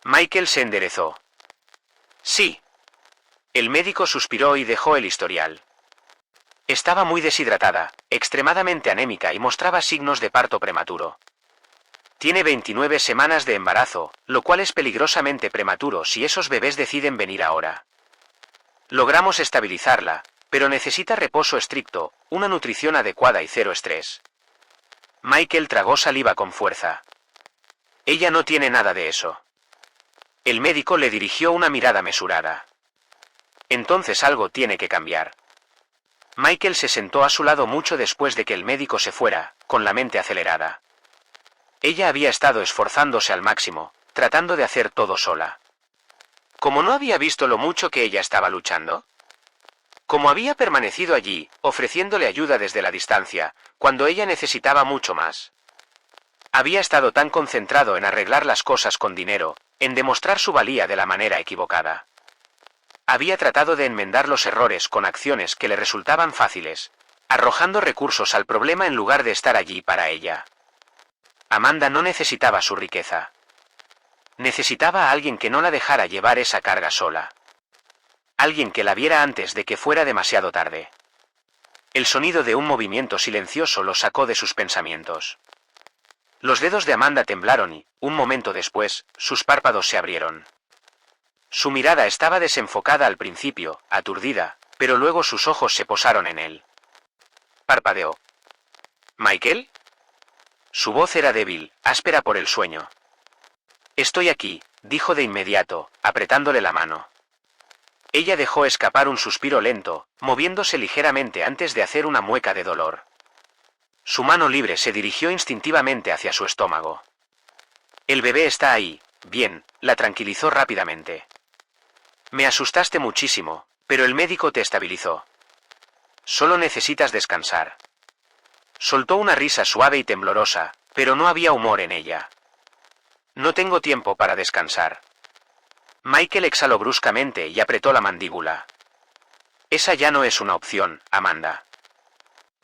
Michael se enderezó. «Sí». El médico suspiró y dejó el historial. Estaba muy deshidratada, extremadamente anémica y mostraba signos de parto prematuro. Tiene 29 semanas de embarazo, lo cual es peligrosamente prematuro si esos bebés deciden venir ahora. Logramos estabilizarla, pero necesita reposo estricto, una nutrición adecuada y 0 estrés. Michael tragó saliva con fuerza. Ella no tiene nada de eso. El médico le dirigió una mirada mesurada. Entonces algo tiene que cambiar. Michael se sentó a su lado mucho después de que el médico se fuera, con la mente acelerada. Ella había estado esforzándose al máximo, tratando de hacer todo sola. ¿Cómo no había visto lo mucho que ella estaba luchando? ¿Cómo había permanecido allí, ofreciéndole ayuda desde la distancia, cuando ella necesitaba mucho más? Había estado tan concentrado en arreglar las cosas con dinero, en demostrar su valía de la manera equivocada. Había tratado de enmendar los errores con acciones que le resultaban fáciles, arrojando recursos al problema en lugar de estar allí para ella. Amanda no necesitaba su riqueza. Necesitaba a alguien que no la dejara llevar esa carga sola. Alguien que la viera antes de que fuera demasiado tarde. El sonido de un movimiento silencioso lo sacó de sus pensamientos. Los dedos de Amanda temblaron y, un momento después, sus párpados se abrieron. Su mirada estaba desenfocada al principio, aturdida, pero luego sus ojos se posaron en él. Parpadeó. «¿Michael?» Su voz era débil, áspera por el sueño. «Estoy aquí», dijo de inmediato, apretándole la mano. Ella dejó escapar un suspiro lento, moviéndose ligeramente antes de hacer una mueca de dolor. Su mano libre se dirigió instintivamente hacia su estómago. «El bebé está ahí, bien», la tranquilizó rápidamente. «Me asustaste muchísimo, pero el médico te estabilizó. Solo necesitas descansar». Soltó una risa suave y temblorosa, pero no había humor en ella. «No tengo tiempo para descansar». Michael exhaló bruscamente y apretó la mandíbula. «Esa ya no es una opción, Amanda».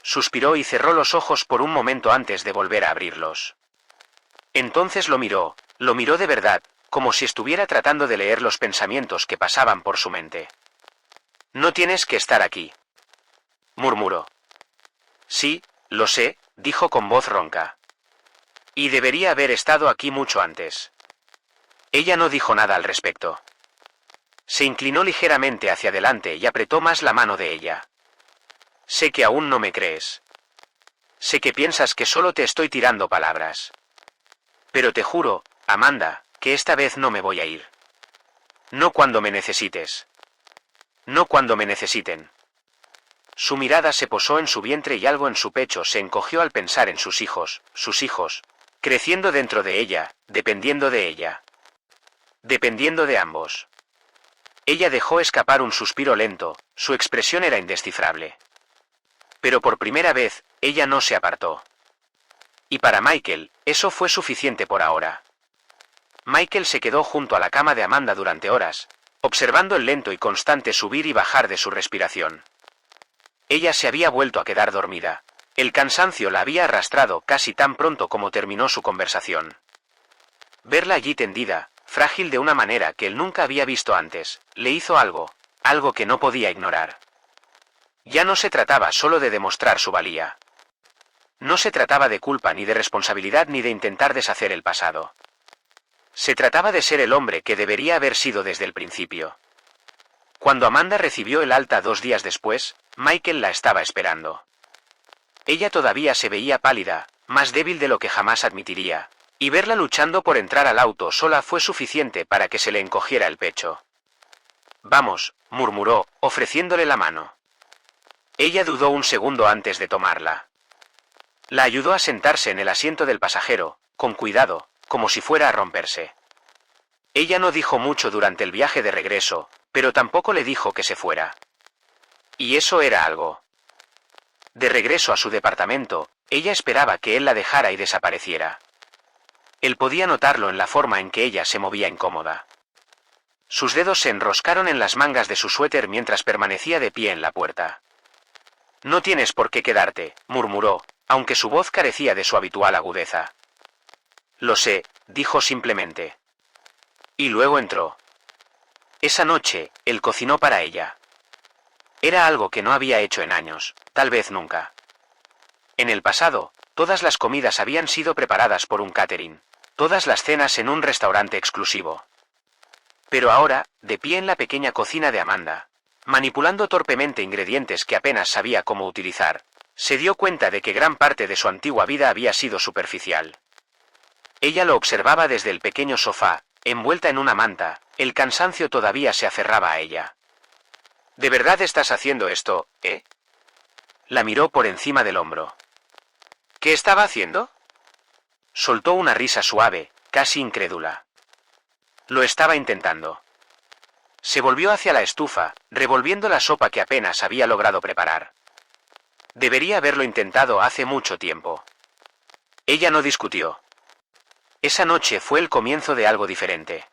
Suspiró y cerró los ojos por un momento antes de volver a abrirlos. Entonces lo miró de verdad, como si estuviera tratando de leer los pensamientos que pasaban por su mente. «No tienes que estar aquí», murmuró. «Sí, lo sé», dijo con voz ronca. «Y debería haber estado aquí mucho antes». Ella no dijo nada al respecto. Se inclinó ligeramente hacia adelante y apretó más la mano de ella. «Sé que aún no me crees. Sé que piensas que solo te estoy tirando palabras. Pero te juro, Amanda, que esta vez no me voy a ir. No cuando me necesites. No cuando me necesiten». Su mirada se posó en su vientre y algo en su pecho se encogió al pensar en sus hijos, creciendo dentro de ella, dependiendo de ella. Dependiendo de ambos. Ella dejó escapar un suspiro lento, su expresión era indescifrable. Pero por primera vez, ella no se apartó. Y para Michael, eso fue suficiente por ahora. Michael se quedó junto a la cama de Amanda durante horas, observando el lento y constante subir y bajar de su respiración. Ella se había vuelto a quedar dormida. El cansancio la había arrastrado casi tan pronto como terminó su conversación. Verla allí tendida, frágil de una manera que él nunca había visto antes, le hizo algo que no podía ignorar. Ya no se trataba solo de demostrar su valía. No se trataba de culpa ni de responsabilidad ni de intentar deshacer el pasado. Se trataba de ser el hombre que debería haber sido desde el principio. Cuando Amanda recibió el alta 2 días después, Michael la estaba esperando. Ella todavía se veía pálida, más débil de lo que jamás admitiría, y verla luchando por entrar al auto sola fue suficiente para que se le encogiera el pecho. «Vamos», murmuró, ofreciéndole la mano. Ella dudó un segundo antes de tomarla. La ayudó a sentarse en el asiento del pasajero, con cuidado, como si fuera a romperse. Ella no dijo mucho durante el viaje de regreso, pero tampoco le dijo que se fuera. Y eso era algo. De regreso a su departamento, ella esperaba que él la dejara y desapareciera. Él podía notarlo en la forma en que ella se movía incómoda. Sus dedos se enroscaron en las mangas de su suéter mientras permanecía de pie en la puerta. «No tienes por qué quedarte», murmuró, aunque su voz carecía de su habitual agudeza. «Lo sé», dijo simplemente. Y luego entró. Esa noche, él cocinó para ella. Era algo que no había hecho en años, tal vez nunca. En el pasado, todas las comidas habían sido preparadas por un catering, todas las cenas en un restaurante exclusivo. Pero ahora, de pie en la pequeña cocina de Amanda, manipulando torpemente ingredientes que apenas sabía cómo utilizar, se dio cuenta de que gran parte de su antigua vida había sido superficial. Ella lo observaba desde el pequeño sofá, envuelta en una manta, el cansancio todavía se aferraba a ella. «¿De verdad estás haciendo esto, eh?» La miró por encima del hombro. «¿Qué estaba haciendo?» Soltó una risa suave, casi incrédula. Lo estaba intentando. Se volvió hacia la estufa, revolviendo la sopa que apenas había logrado preparar. Debería haberlo intentado hace mucho tiempo. Ella no discutió. Esa noche fue el comienzo de algo diferente.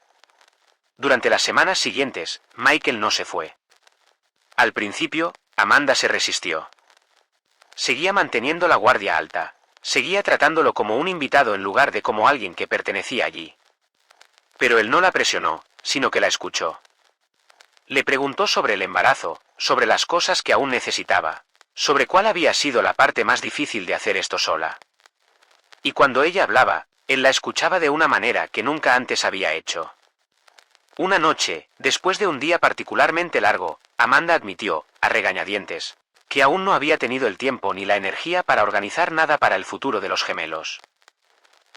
Durante las semanas siguientes, Michael no se fue. Al principio, Amanda se resistió. Seguía manteniendo la guardia alta, seguía tratándolo como un invitado en lugar de como alguien que pertenecía allí. Pero él no la presionó, sino que la escuchó. Le preguntó sobre el embarazo, sobre las cosas que aún necesitaba, sobre cuál había sido la parte más difícil de hacer esto sola. Y cuando ella hablaba, él la escuchaba de una manera que nunca antes había hecho. Una noche, después de un día particularmente largo, Amanda admitió, a regañadientes, que aún no había tenido el tiempo ni la energía para organizar nada para el futuro de los gemelos.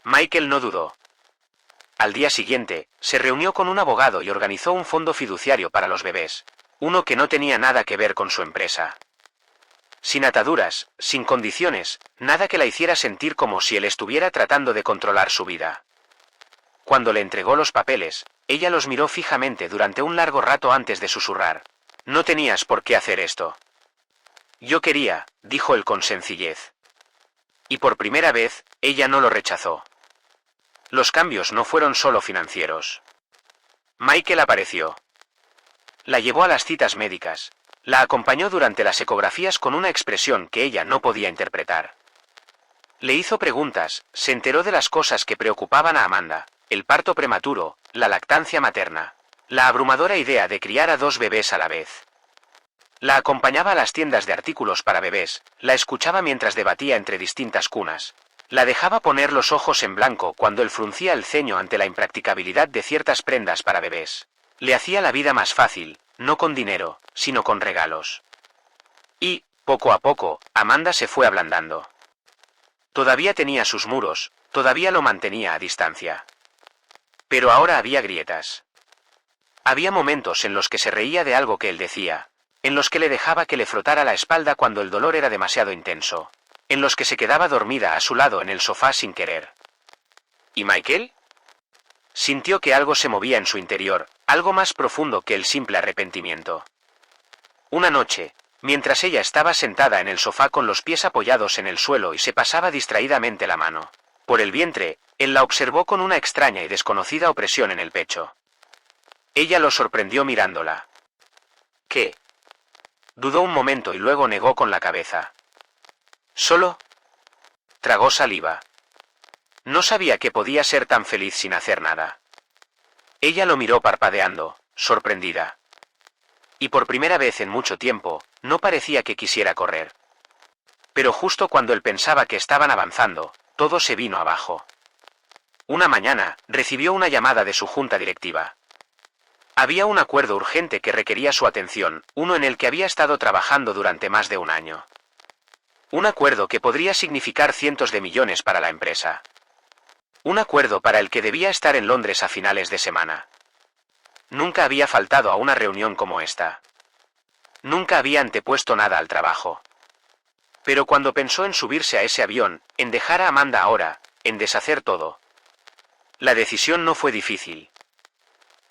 Michael no dudó. Al día siguiente, se reunió con un abogado y organizó un fondo fiduciario para los bebés, uno que no tenía nada que ver con su empresa. Sin ataduras, sin condiciones, nada que la hiciera sentir como si él estuviera tratando de controlar su vida. Cuando le entregó los papeles, ella los miró fijamente durante un largo rato antes de susurrar. «No tenías por qué hacer esto». «Yo quería», dijo él con sencillez. Y por primera vez, ella no lo rechazó. Los cambios no fueron solo financieros. Michael apareció. La llevó a las citas médicas. La acompañó durante las ecografías con una expresión que ella no podía interpretar. Le hizo preguntas, se enteró de las cosas que preocupaban a Amanda, el parto prematuro, la lactancia materna, la abrumadora idea de criar a 2 bebés a la vez. La acompañaba a las tiendas de artículos para bebés, la escuchaba mientras debatía entre distintas cunas. La dejaba poner los ojos en blanco cuando él fruncía el ceño ante la impracticabilidad de ciertas prendas para bebés. Le hacía la vida más fácil, no con dinero, sino con regalos. Y, poco a poco, Amanda se fue ablandando. Todavía tenía sus muros, todavía lo mantenía a distancia. Pero ahora había grietas. Había momentos en los que se reía de algo que él decía, en los que le dejaba que le frotara la espalda cuando el dolor era demasiado intenso, en los que se quedaba dormida a su lado en el sofá sin querer. ¿Y Michael? Sintió que algo se movía en su interior, algo más profundo que el simple arrepentimiento. Una noche, mientras ella estaba sentada en el sofá con los pies apoyados en el suelo y se pasaba distraídamente la mano por el vientre, él la observó con una extraña y desconocida opresión en el pecho. Ella lo sorprendió mirándola. ¿Qué? Dudó un momento y luego negó con la cabeza. ¿Solo? Tragó saliva. No sabía que podía ser tan feliz sin hacer nada. Ella lo miró parpadeando, sorprendida. Y por primera vez en mucho tiempo, no parecía que quisiera correr. Pero justo cuando él pensaba que estaban avanzando, todo se vino abajo. Una mañana, recibió una llamada de su junta directiva. Había un acuerdo urgente que requería su atención, uno en el que había estado trabajando durante más de un año. Un acuerdo que podría significar cientos de millones para la empresa. Un acuerdo para el que debía estar en Londres a finales de semana. Nunca había faltado a una reunión como esta. Nunca había antepuesto nada al trabajo. Pero cuando pensó en subirse a ese avión, en dejar a Amanda ahora, en deshacer todo, la decisión no fue difícil.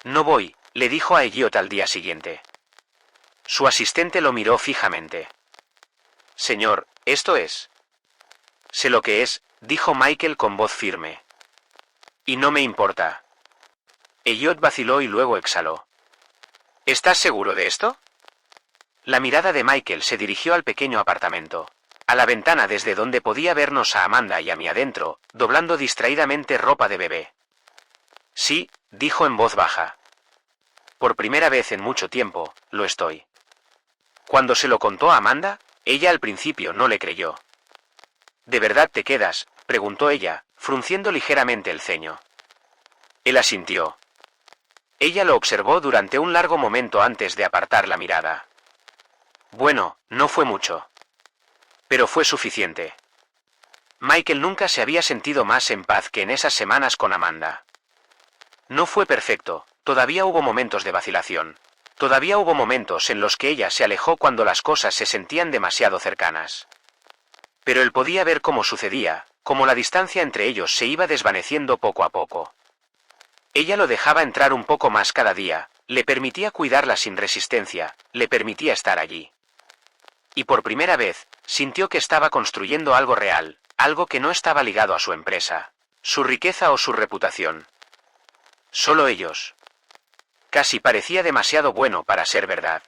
No voy, le dijo a Elliot al día siguiente. Su asistente lo miró fijamente. Señor, esto es. Sé lo que es, dijo Michael con voz firme. Y no me importa. Elliot vaciló y luego exhaló. ¿Estás seguro de esto? La mirada de Michael se dirigió al pequeño apartamento, a la ventana desde donde podía vernos a Amanda y a mí adentro, doblando distraídamente ropa de bebé. Sí, dijo en voz baja. Por primera vez en mucho tiempo, lo estoy. Cuando se lo contó a Amanda, ella al principio no le creyó. ¿De verdad te quedas?, preguntó ella, frunciendo ligeramente el ceño. Él asintió. Ella lo observó durante un largo momento antes de apartar la mirada. Bueno, no fue mucho. Pero fue suficiente. Michael nunca se había sentido más en paz que en esas semanas con Amanda. No fue perfecto, todavía hubo momentos de vacilación. Todavía hubo momentos en los que ella se alejó cuando las cosas se sentían demasiado cercanas. Pero él podía ver cómo sucedía, cómo la distancia entre ellos se iba desvaneciendo poco a poco. Ella lo dejaba entrar un poco más cada día, le permitía cuidarla sin resistencia, le permitía estar allí. Y por primera vez, sintió que estaba construyendo algo real, algo que no estaba ligado a su empresa, su riqueza o su reputación. Solo ellos. Casi parecía demasiado bueno para ser verdad.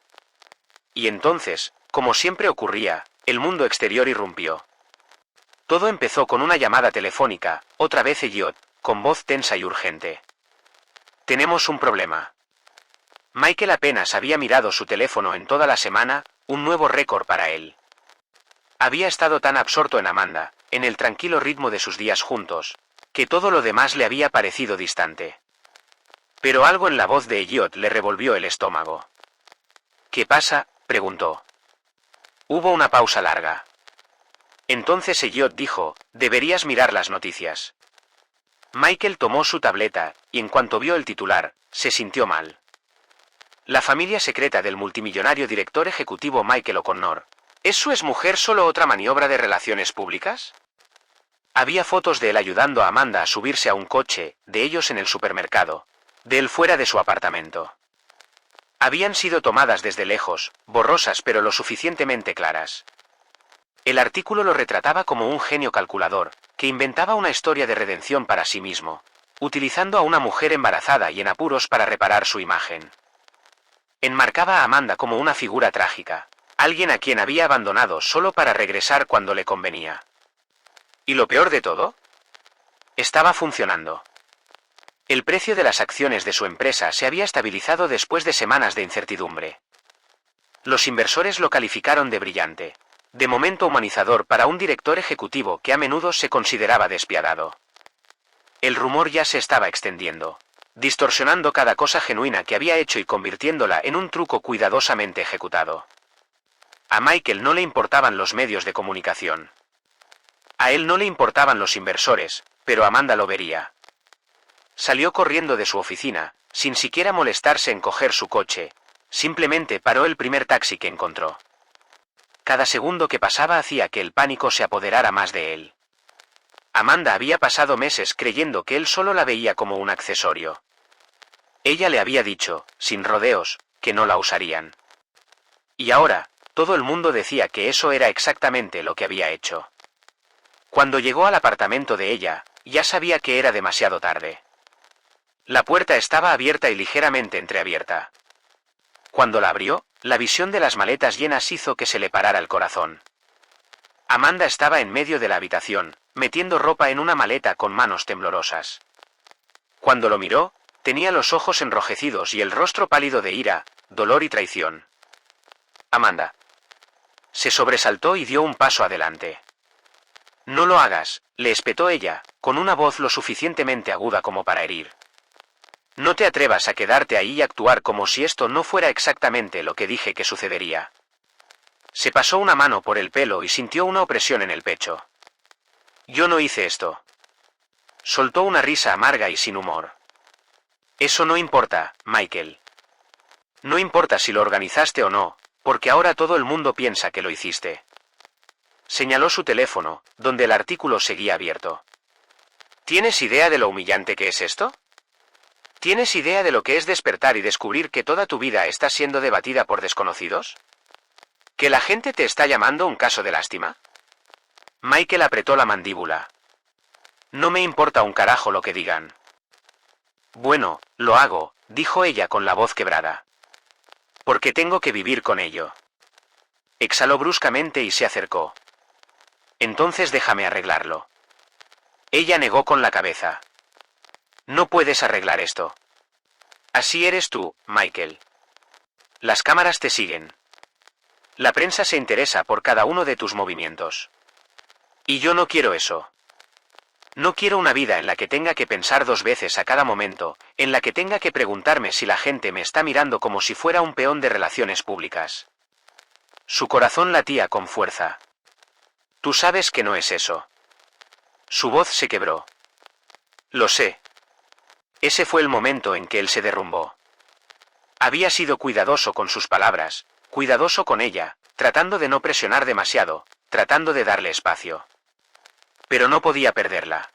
Y entonces, como siempre ocurría, el mundo exterior irrumpió. Todo empezó con una llamada telefónica, otra vez Elliot, con voz tensa y urgente. Tenemos un problema. Michael apenas había mirado su teléfono en toda la semana, un nuevo récord para él. Había estado tan absorto en Amanda, en el tranquilo ritmo de sus días juntos, que todo lo demás le había parecido distante. Pero algo en la voz de Elliot le revolvió el estómago. ¿Qué pasa?, preguntó. Hubo una pausa larga. Entonces Elliot dijo, deberías mirar las noticias. Michael tomó su tableta, y en cuanto vio el titular, se sintió mal. La familia secreta del multimillonario director ejecutivo Michael O'Connor. ¿Es su exmujer solo otra maniobra de relaciones públicas? Había fotos de él ayudando a Amanda a subirse a un coche, de ellos en el supermercado, de él fuera de su apartamento. Habían sido tomadas desde lejos, borrosas pero lo suficientemente claras. El artículo lo retrataba como un genio calculador, que inventaba una historia de redención para sí mismo, utilizando a una mujer embarazada y en apuros para reparar su imagen. Enmarcaba a Amanda como una figura trágica, alguien a quien había abandonado solo para regresar cuando le convenía. ¿Y lo peor de todo? Estaba funcionando. El precio de las acciones de su empresa se había estabilizado después de semanas de incertidumbre. Los inversores lo calificaron de brillante, de momento humanizador para un director ejecutivo que a menudo se consideraba despiadado. El rumor ya se estaba extendiendo, distorsionando cada cosa genuina que había hecho y convirtiéndola en un truco cuidadosamente ejecutado. A Michael no le importaban los medios de comunicación. A él no le importaban los inversores, pero Amanda lo vería. Salió corriendo de su oficina, sin siquiera molestarse en coger su coche, simplemente paró el primer taxi que encontró. Cada segundo que pasaba hacía que el pánico se apoderara más de él. Amanda había pasado meses creyendo que él solo la veía como un accesorio. Ella le había dicho, sin rodeos, que no la usarían. Y ahora, todo el mundo decía que eso era exactamente lo que había hecho. Cuando llegó al apartamento de ella, ya sabía que era demasiado tarde. La puerta estaba abierta y ligeramente entreabierta. Cuando la abrió, la visión de las maletas llenas hizo que se le parara el corazón. Amanda estaba en medio de la habitación, metiendo ropa en una maleta con manos temblorosas. Cuando lo miró, tenía los ojos enrojecidos y el rostro pálido de ira, dolor y traición. Amanda. Se sobresaltó y dio un paso adelante. No lo hagas, le espetó ella, con una voz lo suficientemente aguda como para herir. No te atrevas a quedarte ahí y actuar como si esto no fuera exactamente lo que dije que sucedería. Se pasó una mano por el pelo y sintió una opresión en el pecho. Yo no hice esto. Soltó una risa amarga y sin humor. Eso no importa, Michael. No importa si lo organizaste o no, porque ahora todo el mundo piensa que lo hiciste. Señaló su teléfono, donde el artículo seguía abierto. ¿Tienes idea de lo humillante que es esto? ¿Tienes idea de lo que es despertar y descubrir que toda tu vida está siendo debatida por desconocidos? ¿Que la gente te está llamando un caso de lástima? Michael apretó la mandíbula. No me importa un carajo lo que digan. Bueno, lo hago, dijo ella con la voz quebrada. Porque tengo que vivir con ello. Exhaló bruscamente y se acercó. Entonces déjame arreglarlo. Ella negó con la cabeza. No puedes arreglar esto. Así eres tú, Michael. Las cámaras te siguen. La prensa se interesa por cada uno de tus movimientos. Y yo no quiero eso. No quiero una vida en la que tenga que pensar 2 veces a cada momento, en la que tenga que preguntarme si la gente me está mirando como si fuera un peón de relaciones públicas. Su corazón latía con fuerza. Tú sabes que no es eso. Su voz se quebró. Lo sé. Ese fue el momento en que él se derrumbó. Había sido cuidadoso con sus palabras, cuidadoso con ella, tratando de no presionar demasiado, tratando de darle espacio. Pero no podía perderla.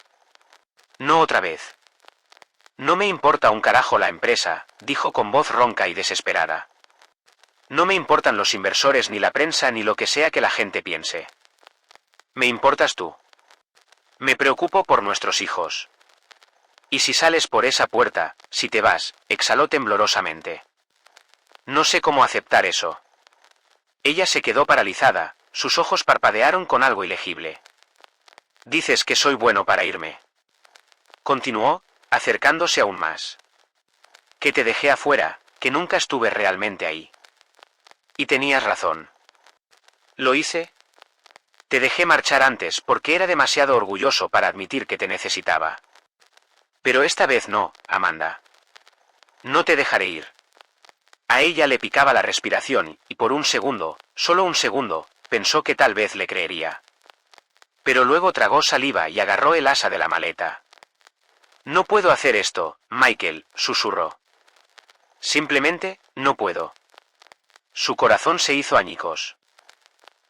No otra vez. No me importa un carajo la empresa, dijo con voz ronca y desesperada. No me importan los inversores ni la prensa ni lo que sea que la gente piense. Me importas tú. Me preocupo por nuestros hijos. Y si sales por esa puerta, si te vas, exhaló temblorosamente. No sé cómo aceptar eso. Ella se quedó paralizada, sus ojos parpadearon con algo ilegible. Dices que soy bueno para irme. Continuó, acercándose aún más. Que te dejé afuera, que nunca estuve realmente ahí. Y tenías razón. ¿Lo hice? Te dejé marchar antes porque era demasiado orgulloso para admitir que te necesitaba. Pero esta vez no, Amanda. No te dejaré ir. A ella le picaba la respiración y por un segundo, solo un segundo, pensó que tal vez le creería. Pero luego tragó saliva y agarró el asa de la maleta. No puedo hacer esto, Michael, susurró. Simplemente, no puedo. Su corazón se hizo añicos.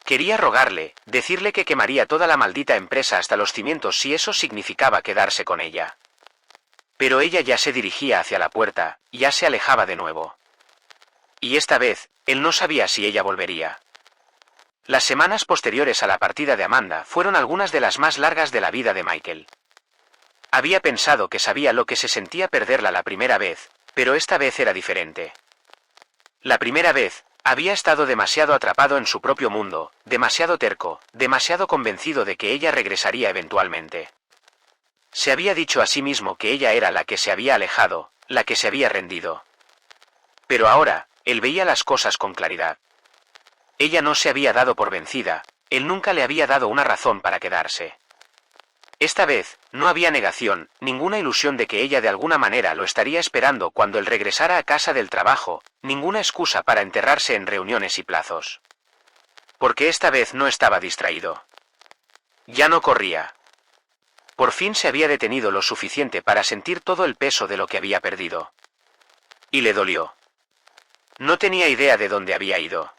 Quería rogarle, decirle que quemaría toda la maldita empresa hasta los cimientos si eso significaba quedarse con ella. Pero ella ya se dirigía hacia la puerta, ya se alejaba de nuevo. Y esta vez, él no sabía si ella volvería. Las semanas posteriores a la partida de Amanda fueron algunas de las más largas de la vida de Michael. Había pensado que sabía lo que se sentía perderla la primera vez, pero esta vez era diferente. La primera vez, había estado demasiado atrapado en su propio mundo, demasiado terco, demasiado convencido de que ella regresaría eventualmente. Se había dicho a sí mismo que ella era la que se había alejado, la que se había rendido. Pero ahora, él veía las cosas con claridad. Ella no se había dado por vencida, él nunca le había dado una razón para quedarse. Esta vez, no había negación, ninguna ilusión de que ella de alguna manera lo estaría esperando cuando él regresara a casa del trabajo, ninguna excusa para enterrarse en reuniones y plazos. Porque esta vez no estaba distraído. Ya no corría. Por fin se había detenido lo suficiente para sentir todo el peso de lo que había perdido. Y le dolió. No tenía idea de dónde había ido.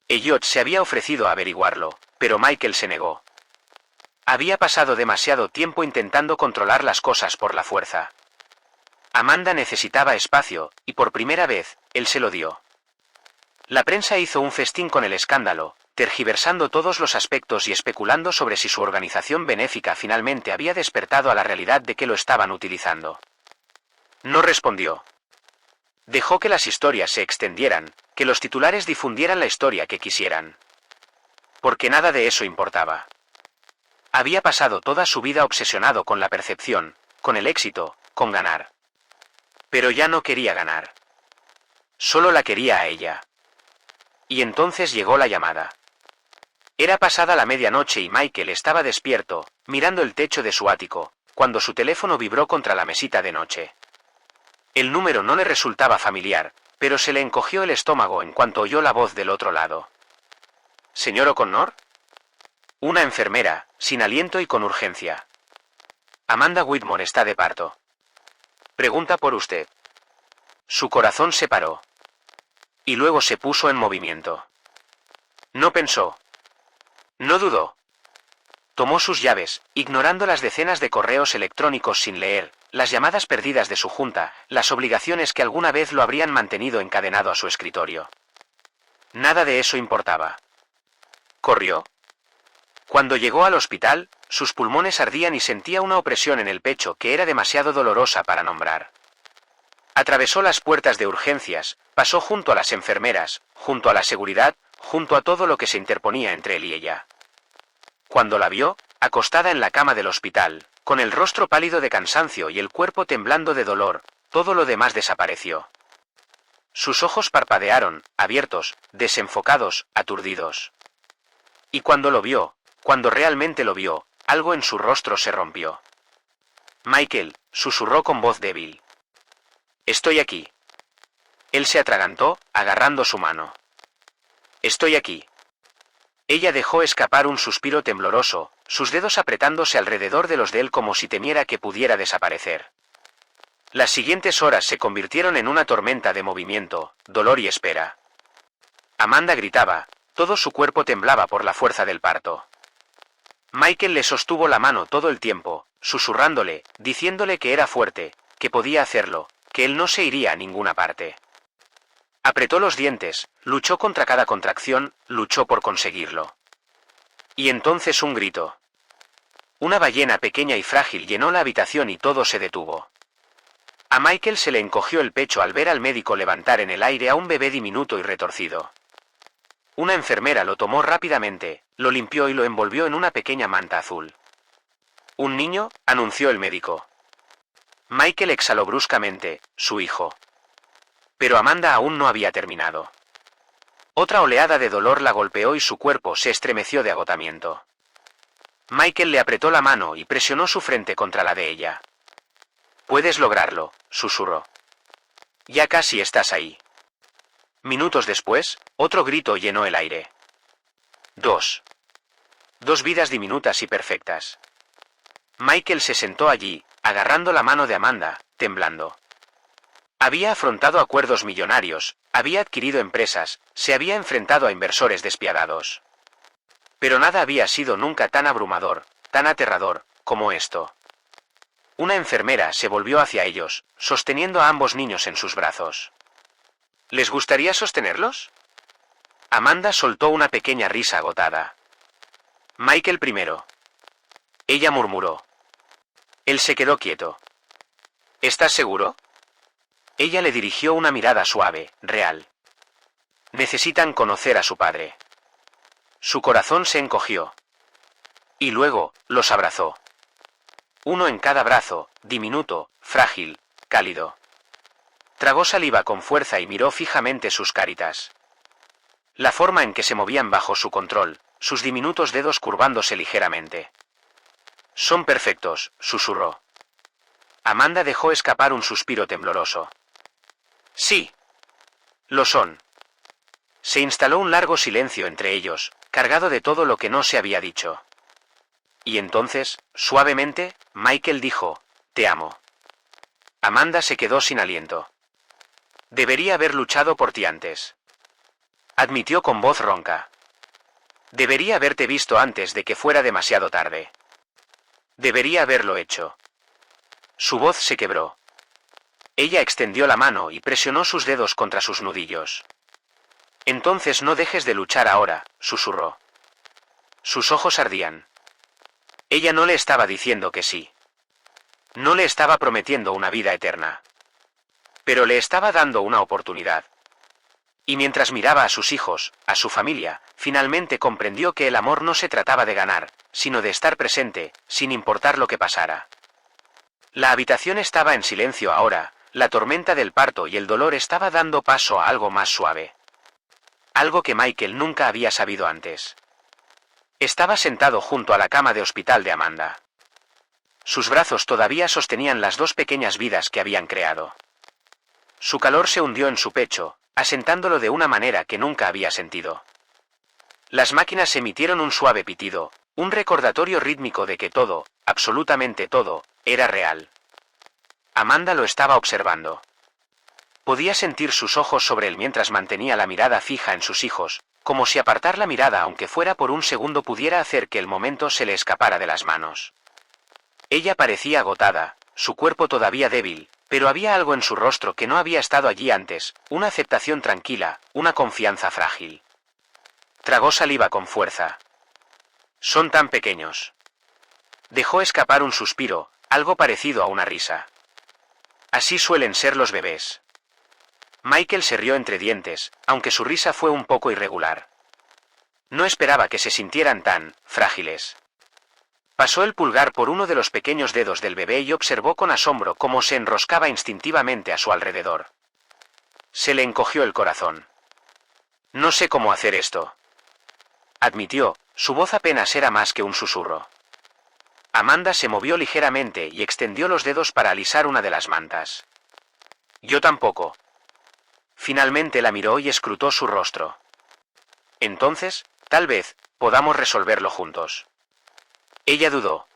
Elliot se había ofrecido a averiguarlo, pero Michael se negó. Había pasado demasiado tiempo intentando controlar las cosas por la fuerza. Amanda necesitaba espacio, y por primera vez, él se lo dio. La prensa hizo un festín con el escándalo, tergiversando todos los aspectos y especulando sobre si su organización benéfica finalmente había despertado a la realidad de que lo estaban utilizando. No respondió. Dejó que las historias se extendieran, que los titulares difundieran la historia que quisieran. Porque nada de eso importaba. Había pasado toda su vida obsesionado con la percepción, con el éxito, con ganar. Pero ya no quería ganar. Solo la quería a ella. Y entonces llegó la llamada. Era pasada la medianoche y Michael estaba despierto, mirando el techo de su ático, cuando su teléfono vibró contra la mesita de noche. El número no le resultaba familiar, pero se le encogió el estómago en cuanto oyó la voz del otro lado. ¿Señor O'Connor? Una enfermera, sin aliento y con urgencia. Amanda Whitmore está de parto. Pregunta por usted. Su corazón se paró. Y luego se puso en movimiento. No pensó. No dudó. Tomó sus llaves, ignorando las decenas de correos electrónicos sin leer, las llamadas perdidas de su junta, las obligaciones que alguna vez lo habrían mantenido encadenado a su escritorio. Nada de eso importaba. Corrió. Cuando llegó al hospital, sus pulmones ardían y sentía una opresión en el pecho que era demasiado dolorosa para nombrar. Atravesó las puertas de urgencias, pasó junto a las enfermeras, junto a la seguridad, junto a todo lo que se interponía entre él y ella. Cuando la vio, acostada en la cama del hospital, con el rostro pálido de cansancio y el cuerpo temblando de dolor, todo lo demás desapareció. Sus ojos parpadearon, abiertos, desenfocados, aturdidos. Y cuando lo vio, cuando realmente lo vio, algo en su rostro se rompió. Michael, susurró con voz débil. Estoy aquí. Él se atragantó, agarrando su mano. Estoy aquí. Ella dejó escapar un suspiro tembloroso, sus dedos apretándose alrededor de los de él como si temiera que pudiera desaparecer. Las siguientes horas se convirtieron en una tormenta de movimiento, dolor y espera. Amanda gritaba, todo su cuerpo temblaba por la fuerza del parto. Michael le sostuvo la mano todo el tiempo, susurrándole, diciéndole que era fuerte, que podía hacerlo, que él no se iría a ninguna parte. Apretó los dientes, luchó contra cada contracción, luchó por conseguirlo. Y entonces un grito. Una ballena pequeña y frágil llenó la habitación y todo se detuvo. A Michael se le encogió el pecho al ver al médico levantar en el aire a un bebé diminuto y retorcido. Una enfermera lo tomó rápidamente, lo limpió y lo envolvió en una pequeña manta azul. «¿Un niño?», anunció el médico. Michael exhaló bruscamente, su hijo. Pero Amanda aún no había terminado. Otra oleada de dolor la golpeó y su cuerpo se estremeció de agotamiento. Michael le apretó la mano y presionó su frente contra la de ella. «Puedes lograrlo», susurró. «Ya casi estás ahí». Minutos después, otro grito llenó el aire. Dos vidas diminutas y perfectas. Michael se sentó allí, agarrando la mano de Amanda, temblando. Había afrontado acuerdos millonarios, había adquirido empresas, se había enfrentado a inversores despiadados. Pero nada había sido nunca tan abrumador, tan aterrador, como esto. Una enfermera se volvió hacia ellos, sosteniendo a ambos niños en sus brazos. ¿Les gustaría sostenerlos? Amanda soltó una pequeña risa agotada. Michael primero. Ella murmuró. Él se quedó quieto. ¿Estás seguro? Ella le dirigió una mirada suave, real. Necesitan conocer a su padre. Su corazón se encogió. Y luego, los abrazó. Uno en cada brazo, diminuto, frágil, cálido. Tragó saliva con fuerza y miró fijamente sus caritas. La forma en que se movían bajo su control, sus diminutos dedos curvándose ligeramente. Son perfectos, susurró. Amanda dejó escapar un suspiro tembloroso. Sí. Lo son. Se instaló un largo silencio entre ellos, cargado de todo lo que no se había dicho. Y entonces, suavemente, Michael dijo, «Te amo». Amanda se quedó sin aliento. «Debería haber luchado por ti antes», admitió con voz ronca. «Debería haberte visto antes de que fuera demasiado tarde. Debería haberlo hecho». Su voz se quebró. Ella extendió la mano y presionó sus dedos contra sus nudillos. «Entonces no dejes de luchar ahora», susurró. Sus ojos ardían. Ella no le estaba diciendo que sí. No le estaba prometiendo una vida eterna. Pero le estaba dando una oportunidad. Y mientras miraba a sus hijos, a su familia, finalmente comprendió que el amor no se trataba de ganar, sino de estar presente, sin importar lo que pasara. La habitación estaba en silencio ahora, la tormenta del parto y el dolor estaba dando paso a algo más suave. Algo que Michael nunca había sabido antes. Estaba sentado junto a la cama de hospital de Amanda. Sus brazos todavía sostenían las dos pequeñas vidas que habían creado. Su calor se hundió en su pecho, asentándolo de una manera que nunca había sentido. Las máquinas emitieron un suave pitido, un recordatorio rítmico de que todo, absolutamente todo, era real. Amanda lo estaba observando. Podía sentir sus ojos sobre él mientras mantenía la mirada fija en sus hijos, como si apartar la mirada aunque fuera por un segundo pudiera hacer que el momento se le escapara de las manos. Ella parecía agotada, su cuerpo todavía débil, pero había algo en su rostro que no había estado allí antes, una aceptación tranquila, una confianza frágil. Tragó saliva con fuerza. Son tan pequeños. Dejó escapar un suspiro, algo parecido a una risa. Así suelen ser los bebés. Michael se rió entre dientes, aunque su risa fue un poco irregular. No esperaba que se sintieran tan frágiles. Pasó el pulgar por uno de los pequeños dedos del bebé y observó con asombro cómo se enroscaba instintivamente a su alrededor. Se le encogió el corazón. No sé cómo hacer esto, admitió, su voz apenas era más que un susurro. Amanda se movió ligeramente y extendió los dedos para alisar una de las mantas. Yo tampoco. Finalmente la miró y escrutó su rostro. Entonces, tal vez, podamos resolverlo juntos. Ella dudó.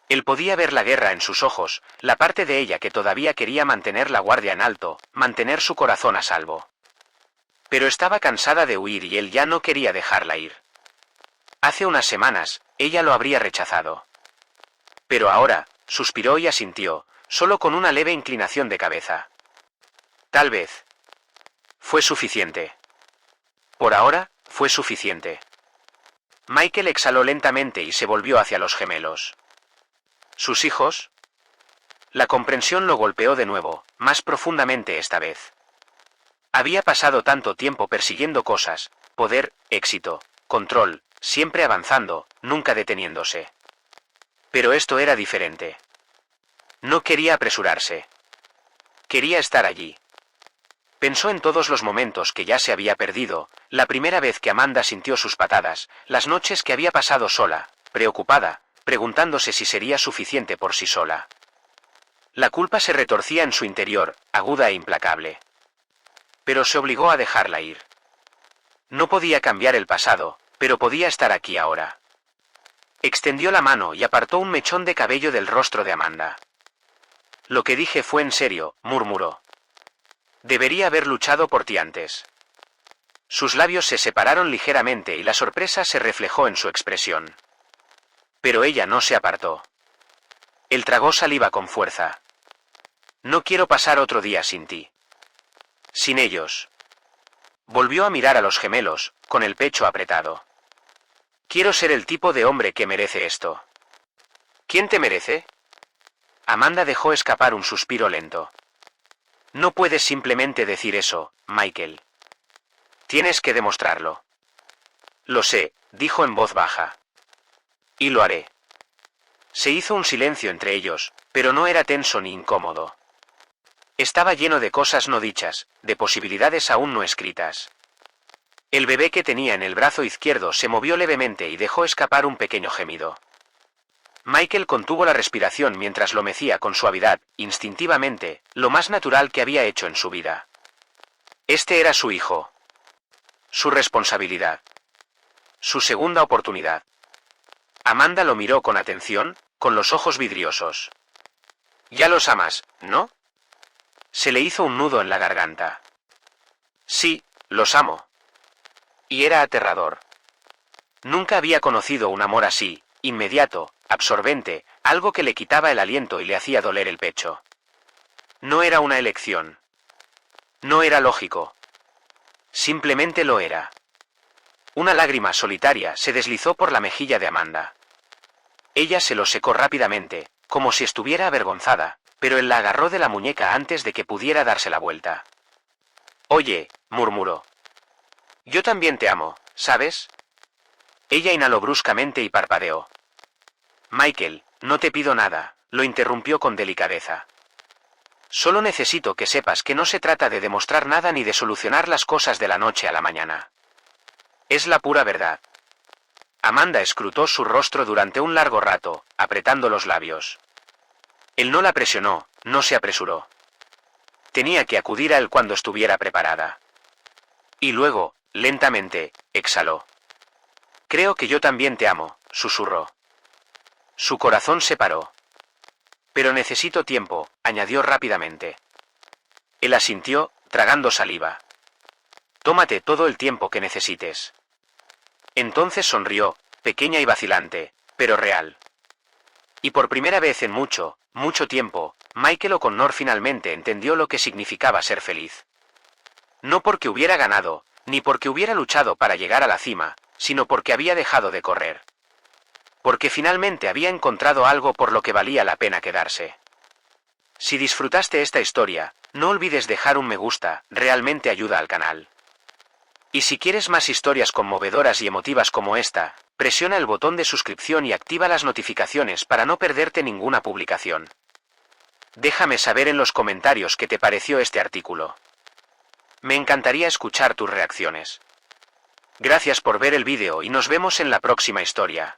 Él podía ver la guerra en sus ojos, la parte de ella que todavía quería mantener la guardia en alto, mantener su corazón a salvo. Pero estaba cansada de huir y él ya no quería dejarla ir. Hace unas semanas, ella lo habría rechazado. Pero ahora, suspiró y asintió, solo con una leve inclinación de cabeza. Tal vez. Fue suficiente. Por ahora, fue suficiente. Michael exhaló lentamente y se volvió hacia los gemelos. ¿Sus hijos? La comprensión lo golpeó de nuevo, más profundamente esta vez. Había pasado tanto tiempo persiguiendo cosas, poder, éxito, control, siempre avanzando, nunca deteniéndose. Pero esto era diferente. No quería apresurarse. Quería estar allí. Pensó en todos los momentos que ya se había perdido, la primera vez que Amanda sintió sus patadas, las noches que había pasado sola, preocupada, preguntándose si sería suficiente por sí sola. La culpa se retorcía en su interior, aguda e implacable. Pero se obligó a dejarla ir. No podía cambiar el pasado, pero podía estar aquí ahora. Extendió la mano y apartó un mechón de cabello del rostro de Amanda. Lo que dije fue en serio, murmuró. Debería haber luchado por ti antes. Sus labios se separaron ligeramente y la sorpresa se reflejó en su expresión. Pero ella no se apartó. Él tragó saliva con fuerza. No quiero pasar otro día sin ti. Sin ellos. Volvió a mirar a los gemelos, con el pecho apretado. Quiero ser el tipo de hombre que merece esto. ¿Quién te merece? Amanda dejó escapar un suspiro lento. No puedes simplemente decir eso, Michael. Tienes que demostrarlo. Lo sé, dijo en voz baja. Y lo haré. Se hizo un silencio entre ellos, pero no era tenso ni incómodo. Estaba lleno de cosas no dichas, de posibilidades aún no escritas. El bebé que tenía en el brazo izquierdo se movió levemente y dejó escapar un pequeño gemido. Michael contuvo la respiración mientras lo mecía con suavidad, instintivamente, lo más natural que había hecho en su vida. Este era su hijo. Su responsabilidad. Su segunda oportunidad. Amanda lo miró con atención, con los ojos vidriosos. Ya los amas, ¿no? Se le hizo un nudo en la garganta. Sí, los amo. Y era aterrador. Nunca había conocido un amor así, inmediato, absorbente, algo que le quitaba el aliento y le hacía doler el pecho. No era una elección. No era lógico. Simplemente lo era. Una lágrima solitaria se deslizó por la mejilla de Amanda. Ella se lo secó rápidamente, como si estuviera avergonzada, pero él la agarró de la muñeca antes de que pudiera darse la vuelta. Oye, murmuró. Yo también te amo, ¿sabes? Ella inhaló bruscamente y parpadeó. Michael, no te pido nada, lo interrumpió con delicadeza. Solo necesito que sepas que no se trata de demostrar nada ni de solucionar las cosas de la noche a la mañana. Es la pura verdad. Amanda escrutó su rostro durante un largo rato, apretando los labios. Él no la presionó, no se apresuró. Tenía que acudir a él cuando estuviera preparada. Y luego, lentamente, exhaló. Creo que yo también te amo, susurró. Su corazón se paró. Pero necesito tiempo, añadió rápidamente. Él asintió, tragando saliva. Tómate todo el tiempo que necesites. Entonces sonrió, pequeña y vacilante, pero real. Y por primera vez en mucho, mucho tiempo, Michael O'Connor finalmente entendió lo que significaba ser feliz. No porque hubiera ganado, ni porque hubiera luchado para llegar a la cima, sino porque había dejado de correr. Porque finalmente había encontrado algo por lo que valía la pena quedarse. Si disfrutaste esta historia, no olvides dejar un me gusta, realmente ayuda al canal. Y si quieres más historias conmovedoras y emotivas como esta, presiona el botón de suscripción y activa las notificaciones para no perderte ninguna publicación. Déjame saber en los comentarios qué te pareció este artículo. Me encantaría escuchar tus reacciones. Gracias por ver el vídeo y nos vemos en la próxima historia.